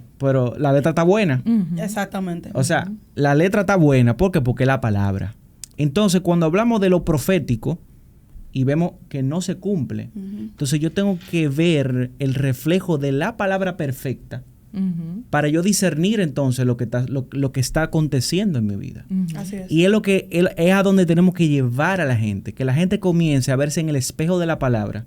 la letra está buena. Exactamente. O sea, la letra está buena. ¿Por qué? Porque es la palabra. Entonces, cuando hablamos de lo profético y vemos que no se cumple, entonces yo tengo que ver el reflejo de la palabra perfecta para yo discernir entonces lo que está aconteciendo en mi vida. Así es. Y es a donde tenemos que llevar a la gente, que la gente comience a verse en el espejo de la palabra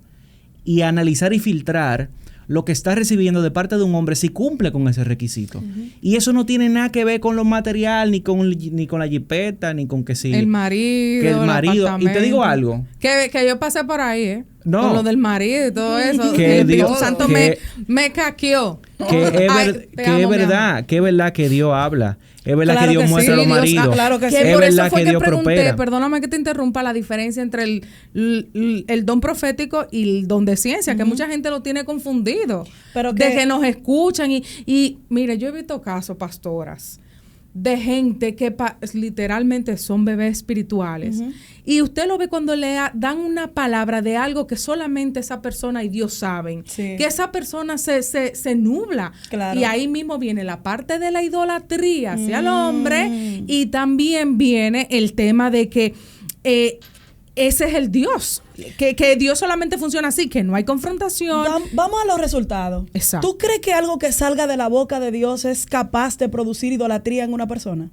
y a analizar y filtrar lo que está recibiendo de parte de un hombre si cumple con ese requisito. Y eso no tiene nada que ver con lo material, ni con la jipeta, ni con que si... El marido, que el marido. Y te digo algo. Que yo pasé por ahí, No. con lo del marido y todo eso. Que el Dios, Espíritu Santo me caqueó. Que es verdad que Dios habla. Es verdad que Dios muestra a los maridos. Claro que sí. Es Por eso verdad fue que que Dios pregunté, prospera. perdóname que te interrumpa, la diferencia entre el don profético y el don de ciencia, que mucha gente lo tiene confundido. Pero de que nos escuchan y mire, yo he visto casos, pastoras, de gente que literalmente son bebés espirituales. Y usted lo ve cuando le dan una palabra de algo que solamente esa persona y Dios saben. Sí. Que esa persona se nubla. Claro. Y ahí mismo viene la parte de la idolatría hacia el hombre. Y también viene el tema de que ese es el Dios. Que Dios solamente funciona así, que no hay confrontación. Vamos a los resultados. Exacto. ¿Tú crees que algo que salga de la boca de Dios es capaz de producir idolatría en una persona?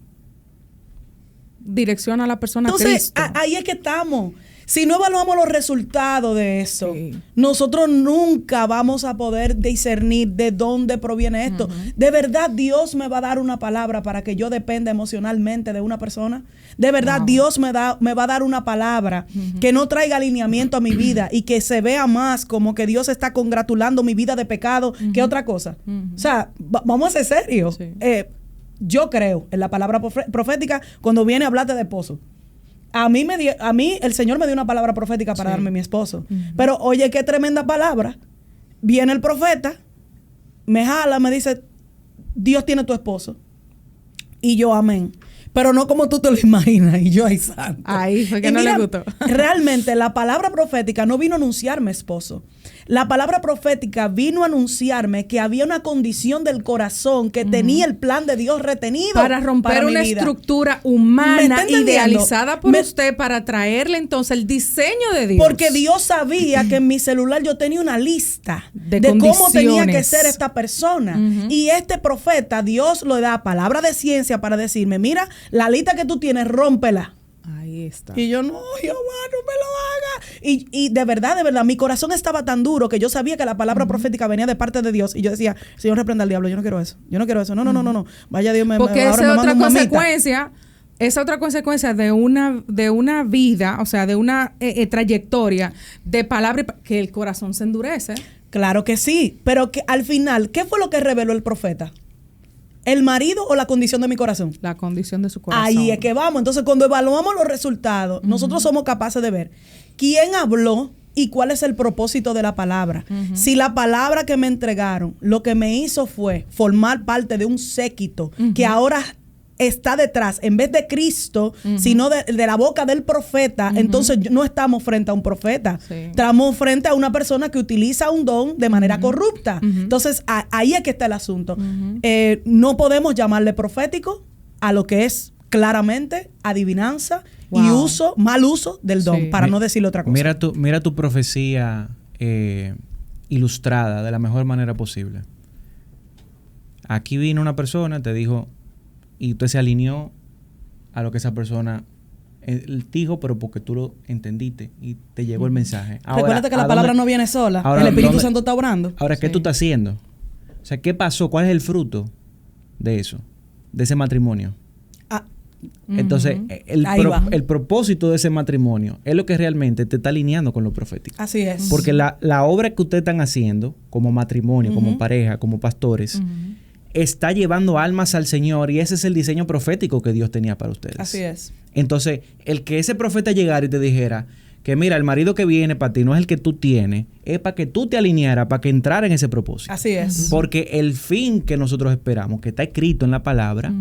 Direcciona a la persona a Entonces, Cristo. ahí es que estamos. Si no evaluamos los resultados de eso, Sí. nosotros nunca vamos a poder discernir de dónde proviene esto. ¿De verdad Dios me va a dar una palabra para que yo dependa emocionalmente de una persona? ¿De verdad Dios me va a dar una palabra que no traiga alineamiento a mi vida y que se vea más como que Dios está congratulando mi vida de pecado que otra cosa? O sea, vamos a ser serios. Sí. Yo creo en la palabra profética cuando viene a hablarte de esposo. A mí el Señor me dio una palabra profética para darme mi esposo. Pero oye, qué tremenda palabra. Viene el profeta, me jala, me dice, Dios tiene tu esposo. Y yo, amén. Pero no como tú te lo imaginas. Y yo, ay, santo. Ahí fue que Y no mira, le gustó. Realmente la palabra profética no vino a anunciarme esposo. La palabra profética vino a anunciarme que había una condición del corazón que tenía el plan de Dios retenido para romper mi una vida. estructura ¿Me humana está entendiendo? idealizada por usted para traerle entonces el diseño de Dios. Porque Dios sabía que en mi celular yo tenía una lista De cómo tenía que condiciones. ser esta persona. Y este profeta, Dios le da palabra de ciencia para decirme, mira, la lista que tú tienes, rómpela. Ahí está. Y yo, no, Jehová, no me lo haga. Y de verdad, mi corazón estaba tan duro que yo sabía que la palabra profética venía de parte de Dios. Y yo decía, Señor, reprenda al diablo, yo no quiero eso. Yo no quiero eso. No. Vaya Dios, Porque ahora esa me es manda otra un mamita. consecuencia. Es otra consecuencia de una vida, o sea, de una trayectoria de palabra que el corazón se endurece. Claro que sí, pero que al final, ¿qué fue lo que reveló el profeta? ¿El marido o la condición de mi corazón? La condición de su corazón. Ahí es que vamos. Entonces, cuando evaluamos los resultados, nosotros somos capaces de ver quién habló y cuál es el propósito de la palabra. Si la palabra que me entregaron, lo que me hizo fue formar parte de un séquito que ahora está detrás, en vez de Cristo, sino de la boca del profeta, entonces no estamos frente a un profeta. Sí. Estamos frente a una persona que utiliza un don de manera corrupta. Entonces, ahí es que está el asunto. No podemos llamarle profético a lo que es claramente adivinanza y Wow. mal uso del don, Sí. para no decirle otra cosa. Mira tu profecía ilustrada de la mejor manera posible. Aquí vino una persona, te dijo, y usted se alineó a lo que esa persona dijo, pero porque tú lo entendiste y te llegó el mensaje. Ahora, Recuérdate que ¿a la palabra dónde- no viene sola. ahora, El Espíritu ¿dónde- Santo está obrando. Ahora, ¿qué Sí. tú estás haciendo? O sea, ¿qué pasó? ¿Cuál es el fruto de eso? De ese matrimonio. Ah, Entonces, Ahí va. el propósito de ese matrimonio es lo que realmente te está alineando con lo profético. así es. Porque la obra que ustedes están haciendo, como matrimonio, como pareja, como pastores, está llevando almas al Señor y ese es el diseño profético que Dios tenía para ustedes. Así es. Entonces, el que ese profeta llegara y te dijera que mira, el marido que viene para ti no es el que tú tienes, es para que tú te alinearas, para que entrara en ese propósito. Así es. Porque el fin que nosotros esperamos, que está escrito en la palabra,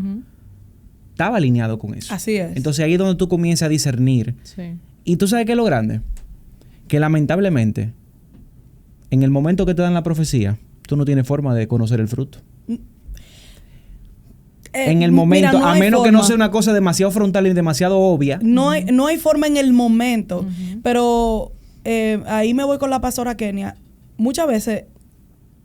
estaba alineado con eso. Así es. Entonces ahí es donde tú comienzas a discernir. Sí. Y tú sabes qué es lo grande, que lamentablemente, en el momento que te dan la profecía, tú no tienes forma de conocer el fruto. En el momento, mira, no a hay menos que no forma. sea una cosa demasiado frontal y demasiado obvia. No hay forma en el momento. Pero ahí me voy con la pastora Kenia. Muchas veces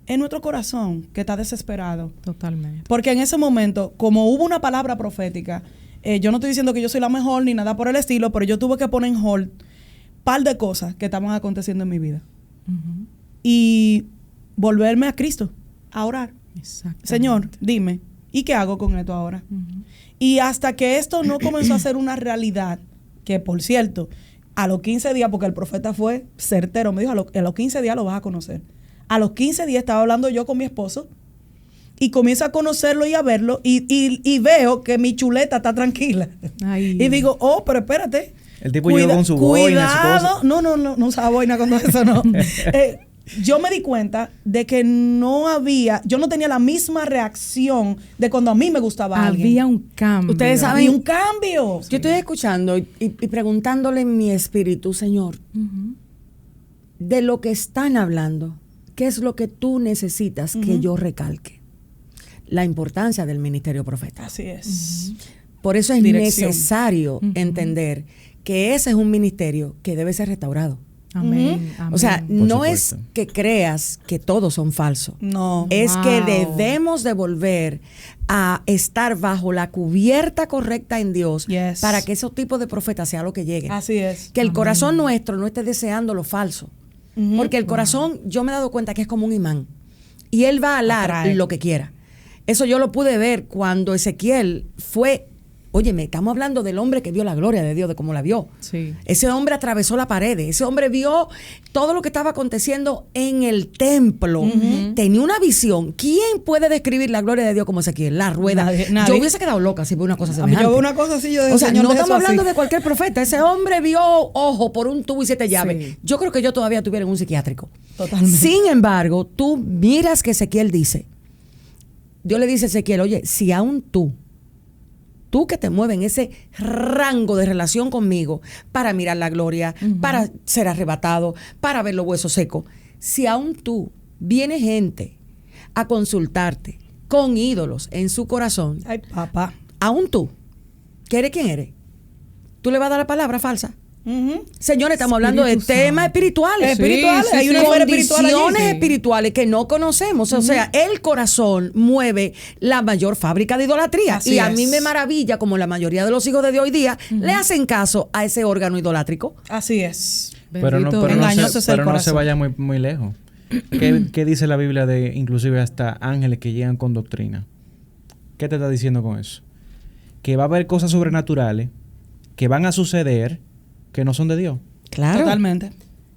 es nuestro corazón que está desesperado. Totalmente. Porque en ese momento, como hubo una palabra profética, yo no estoy diciendo que yo soy la mejor ni nada por el estilo, pero yo tuve que poner en hold par de cosas que estaban aconteciendo en mi vida. Y volverme a Cristo, a orar. Exacto. Señor, dime, ¿y qué hago con esto ahora? Y hasta que esto no comenzó a ser una realidad, que por cierto, a los 15 días, porque el profeta fue certero, me dijo, a los 15 días lo vas a conocer. A los 15 días estaba hablando yo con mi esposo y comienzo a conocerlo y a verlo y veo que mi chuleta está tranquila. Ay. Y digo, oh, pero espérate. El tipo llegó con su boina, su cosa. Cuidado. No usaba boina cuando eso, no. Yo me di cuenta de que yo no tenía la misma reacción de cuando a mí me gustaba alguien. Había un cambio. Ustedes saben- Había un cambio. Yo estoy escuchando y preguntándole en mi espíritu, Señor, de lo que están hablando, ¿qué es lo que tú necesitas que yo recalque? La importancia del ministerio profeta. Así es. Por eso es Dirección. necesario entender que ese es un ministerio que debe ser restaurado. Amén. O sea, amén. no es supuesto. que creas que todos son falsos. No. Es que Wow. debemos de volver a estar bajo la cubierta correcta en Dios Yes. para que esos tipos de profetas sea lo que lleguen. Así es. Que el corazón nuestro no esté deseando lo falso. Porque el corazón, yo me he dado cuenta que es como un imán. Y él va a alar Atrae. lo que quiera. Eso yo lo pude ver cuando Ezequiel fue... Óyeme, estamos hablando del hombre que vio la gloria de Dios, de cómo la vio. Sí. Ese hombre atravesó la pared, ese hombre vio todo lo que estaba aconteciendo en el templo. Tenía una visión. ¿Quién puede describir la gloria de Dios como Ezequiel? La rueda. Nadie. Yo hubiese quedado loca si veo una cosa A mí semejante. yo veo una cosa así, yo digo, O sea, Señor, no deja estamos eso hablando así. de cualquier profeta. Ese hombre vio ojo por un tubo y 7 llaves. Sí. Yo creo que yo todavía estuviera en un psiquiátrico. Totalmente. Sin embargo, tú miras que Ezequiel dice, Dios le dice a Ezequiel, oye, si aún tú que te mueves en ese rango de relación conmigo para mirar la gloria, para ser arrebatado, para ver los huesos secos, si aún tú viene gente a consultarte con ídolos en su corazón, Ay, papá. aún tú, ¿qué eres quién eres? ¿Tú le vas a dar la palabra falsa? Señores, estamos hablando de Espíritu temas Santo. espirituales. Espirituales, Sí, hay sí, una sí. esfera espiritual allí. Condiciones Sí. espirituales que no conocemos. O sea, el corazón mueve la mayor fábrica de idolatría. Así y a es. mí me maravilla como la mayoría de los hijos de Dios hoy día le hacen caso a ese órgano idolátrico. Así es. Pero no, Bendito. Engañoso es el pero no se corazón. vaya muy lejos. ¿Qué dice la Biblia de inclusive hasta ángeles que llegan con doctrina? ¿Qué te está diciendo con eso? Que va a haber cosas sobrenaturales que van a suceder que no son de Dios. Claro. Totalmente.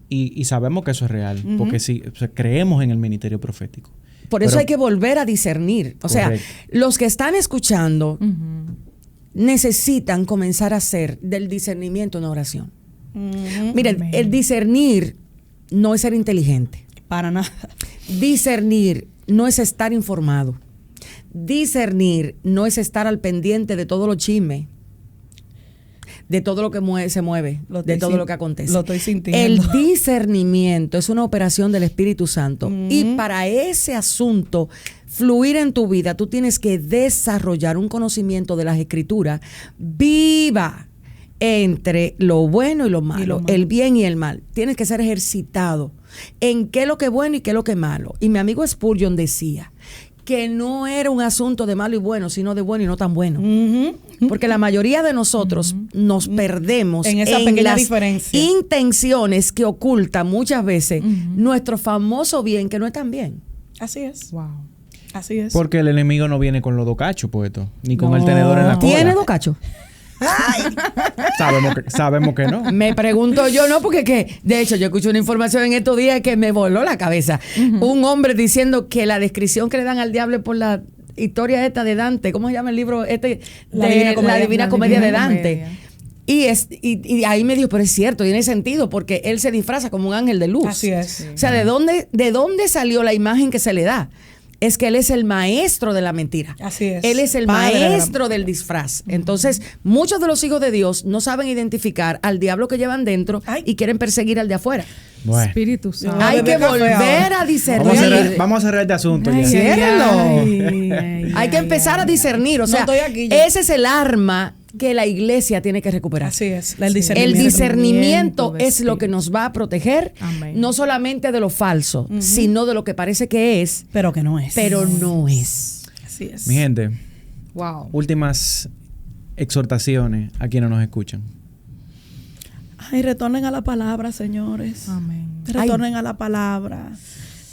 Y sabemos que eso es real, porque sí, o sea, creemos en el ministerio profético. Por eso Pero- hay que volver a discernir. O sea, Correcto. los que están escuchando Ujú. necesitan comenzar a hacer del discernimiento una oración. Miren, Amén. el discernir no es ser inteligente. Para nada. Discernir no es estar informado. Discernir no es estar al pendiente de todo lo chisme, de todo lo que se mueve, Lo de estoy todo sin- lo que acontece. lo estoy sintiendo. El discernimiento es una operación del Espíritu Santo. Y para ese asunto fluir en tu vida, tú tienes que desarrollar un conocimiento de las Escrituras viva entre lo bueno y lo malo, el bien y el mal. Tienes que ser ejercitado en qué es lo que es bueno y qué es lo que es malo. Y mi amigo Spurgeon decía que no era un asunto de malo y bueno, sino de bueno y no tan bueno. Porque la mayoría de nosotros nos perdemos en esa pequeña las diferencia, intenciones que ocultan muchas veces nuestro famoso bien, que no es tan bien. Así es. Wow. Así es. Porque el enemigo no viene con los dos cachos puestos, ni con el tenedor en la cola. ¿Tiene dos cachos? Sabemos que no. Me pregunto yo, no, porque que, de hecho, yo escuché una información en estos días que me voló la cabeza. Un hombre diciendo que la descripción que le dan al diablo por la historia esta de Dante, ¿cómo se llama el libro este? La Divina Comedia de Dante. Y ahí me dijo, pero es cierto, tiene sentido, porque él se disfraza como un ángel de luz. Así es. Sí. O sea, ¿de dónde salió la imagen que se le da? Es que él es el maestro de la mentira. Así es. Él es el Padre maestro del disfraz. Entonces, muchos de los hijos de Dios no saben identificar al diablo que llevan dentro y quieren perseguir al de afuera. Bueno. Espíritu Santo. Hay que volver a discernir. Vamos a cerrar este asunto ya. Ciérralo. Hay que empezar a discernir. O sea, estoy aquí yo. ese es el arma que la iglesia tiene que recuperar. Así es, el discernimiento. El discernimiento es lo que nos va a proteger, Amén. no solamente de lo falso, sino de lo que parece que es, pero que no es. pero no es. Así es. Mi gente, Wow. últimas exhortaciones a quienes nos escuchan. Ay, retornen a la palabra, señores. Amén. Retornen a la palabra.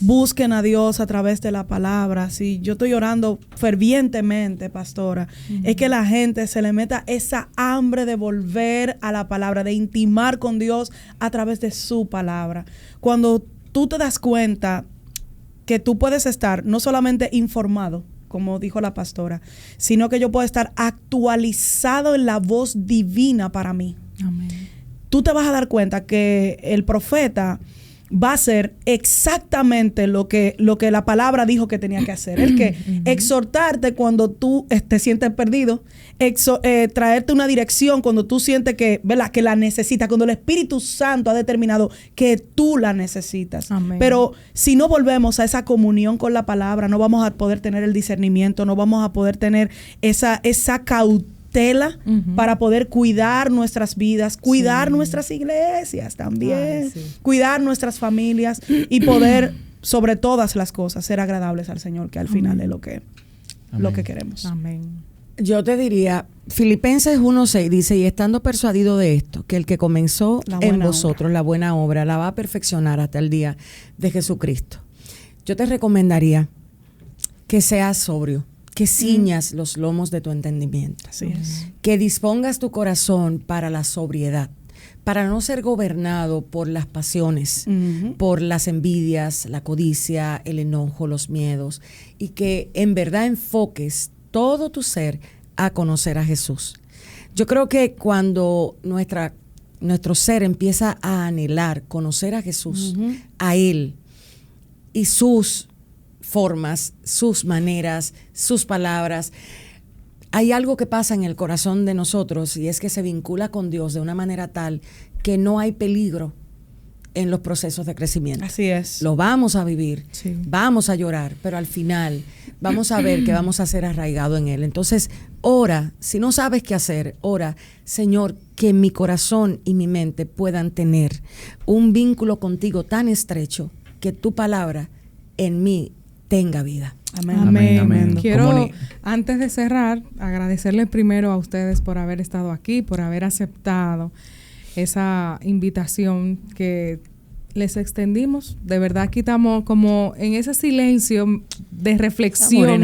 Busquen a Dios a través de la palabra. Si yo estoy orando fervientemente, pastora, es que la gente se le meta esa hambre de volver a la palabra, de intimar con Dios a través de su palabra. Cuando tú te das cuenta que tú puedes estar no solamente informado, como dijo la pastora, sino que yo puedo estar actualizado en la voz divina para mí. Amén. Tú te vas a dar cuenta que el profeta va a hacer exactamente lo que la palabra dijo que tenía que hacer. El que exhortarte cuando tú te sientes perdido, traerte una dirección cuando tú sientes que, ¿verdad?, que la necesitas, cuando el Espíritu Santo ha determinado que tú la necesitas. Amén. Pero si no volvemos a esa comunión con la palabra, no vamos a poder tener el discernimiento, no vamos a poder tener esa cautela para poder cuidar nuestras vidas, cuidar nuestras iglesias también, cuidar nuestras familias y poder, sobre todas las cosas, ser agradables al Señor, que al final es lo que queremos. Amén. Yo te diría, Filipenses 1:6 dice, y estando persuadido de esto, que el que comenzó en vosotros la buena obra, la va a perfeccionar hasta el día de Jesucristo. Yo te recomendaría que seas sobrio, que ciñas los lomos de tu entendimiento. Así es. Que dispongas tu corazón para la sobriedad, para no ser gobernado por las pasiones, por las envidias, la codicia, el enojo, los miedos, y que en verdad enfoques todo tu ser a conocer a Jesús. Yo creo que cuando nuestro ser empieza a anhelar conocer a Jesús, a Él y sus formas, sus maneras, sus palabras, hay algo que pasa en el corazón de nosotros y es que se vincula con Dios de una manera tal que no hay peligro en los procesos de crecimiento. Así es. Lo vamos a vivir, Sí. vamos a llorar, pero al final vamos a ver que vamos a ser arraigados en Él. Entonces, ora, si no sabes qué hacer, ora, Señor, que mi corazón y mi mente puedan tener un vínculo contigo tan estrecho que tu palabra en mí tenga vida. Amén. Amén, amén. Quiero, antes de cerrar, agradecerles primero a ustedes por haber estado aquí, por haber aceptado esa invitación que les extendimos. De verdad, aquí estamos como en ese silencio de reflexión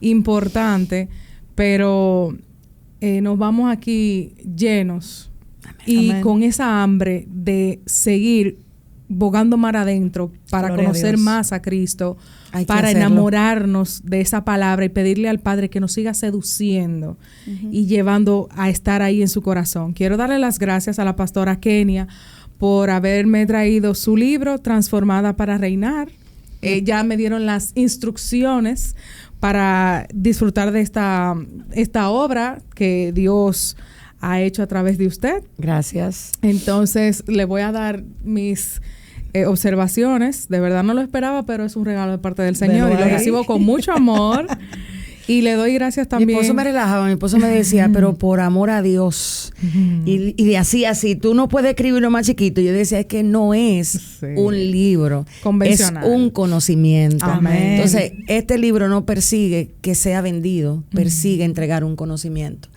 importante, pero nos vamos aquí llenos y Amén. con esa hambre de seguir bogando mar adentro para Gloria a conocer Dios. más a Cristo, Hay que para hacerlo. enamorarnos de esa palabra y pedirle al Padre que nos siga seduciendo y llevando a estar ahí en su corazón. Quiero darle las gracias a la pastora Kenia por haberme traído su libro, Transformada para Reinar. Ya me dieron las instrucciones para disfrutar de esta obra que Dios ha hecho a través de usted. Gracias. Entonces, le voy a dar mis observaciones. De verdad no lo esperaba, pero es un regalo de parte del Señor y lo ahí. recibo con mucho amor. Y le doy gracias también. Mi esposo me relajaba, mi esposo me decía, pero por amor a Dios. Y así, tú no puedes escribirlo más chiquito. Yo decía, es que no es Sí. un libro, Convencional. es un conocimiento. Amén. Entonces, este libro no persigue que sea vendido, persigue entregar un conocimiento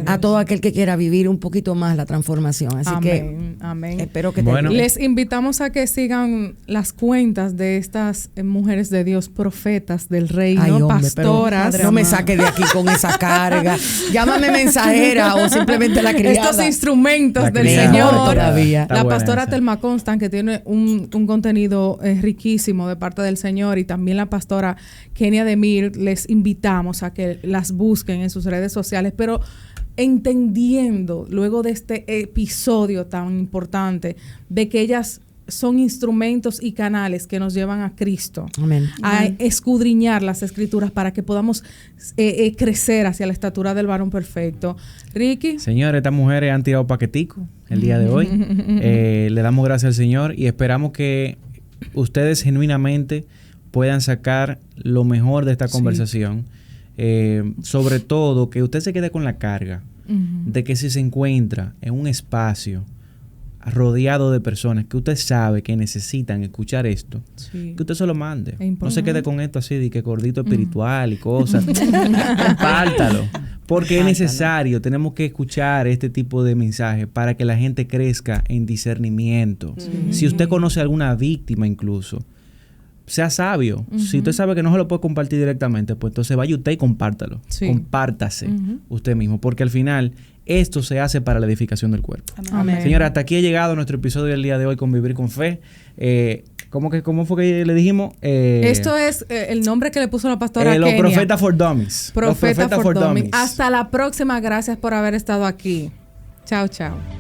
a todo aquel que quiera vivir un poquito más la transformación. Así que Amén. espero que Bueno. te Les invitamos a que sigan las cuentas de estas mujeres de Dios, profetas del reino, Ay, hombre, pastoras. pero no me saque de aquí con esa carga. Llámame mensajera o simplemente la criada. Estos instrumentos La del criada. Señor. Todavía. Está La buena pastora esa. Telma Constant, que tiene un contenido riquísimo de parte del Señor, y también la pastora Kenia Demir, les invitamos a que las busquen en sus redes sociales, pero entendiendo luego de este episodio tan importante de que ellas son instrumentos y canales que nos llevan a Cristo, Amén. a escudriñar las escrituras para que podamos crecer hacia la estatura del varón perfecto. Ricky. Señores, estas mujeres han tirado paquetico el día de hoy. Le damos gracias al Señor y esperamos que ustedes genuinamente puedan sacar lo mejor de esta conversación. Sobre todo, que usted se quede con la carga de que si se encuentra en un espacio rodeado de personas que usted sabe que necesitan escuchar esto, Sí. que usted se lo mande. Es No importante. se quede con esto así de que gordito espiritual y cosas. Compártalo. Porque es necesario, tenemos que escuchar este tipo de mensajes para que la gente crezca en discernimiento. Si usted conoce a alguna víctima incluso, sea sabio. Si usted sabe que no se lo puede compartir directamente, pues entonces vaya usted y compártalo. Sí. Compártase usted mismo, porque al final esto se hace para la edificación del cuerpo. Amén. Señora, hasta aquí ha llegado nuestro episodio del día de hoy con Vivir con Fe. ¿Cómo fue que le dijimos? Esto es el nombre que le puso la pastora Los Kenia. Profetas for Dummies. Profeta Los Profetas for for Dummies. Dummies. Hasta la próxima. Gracias por haber estado aquí. Chao, chao.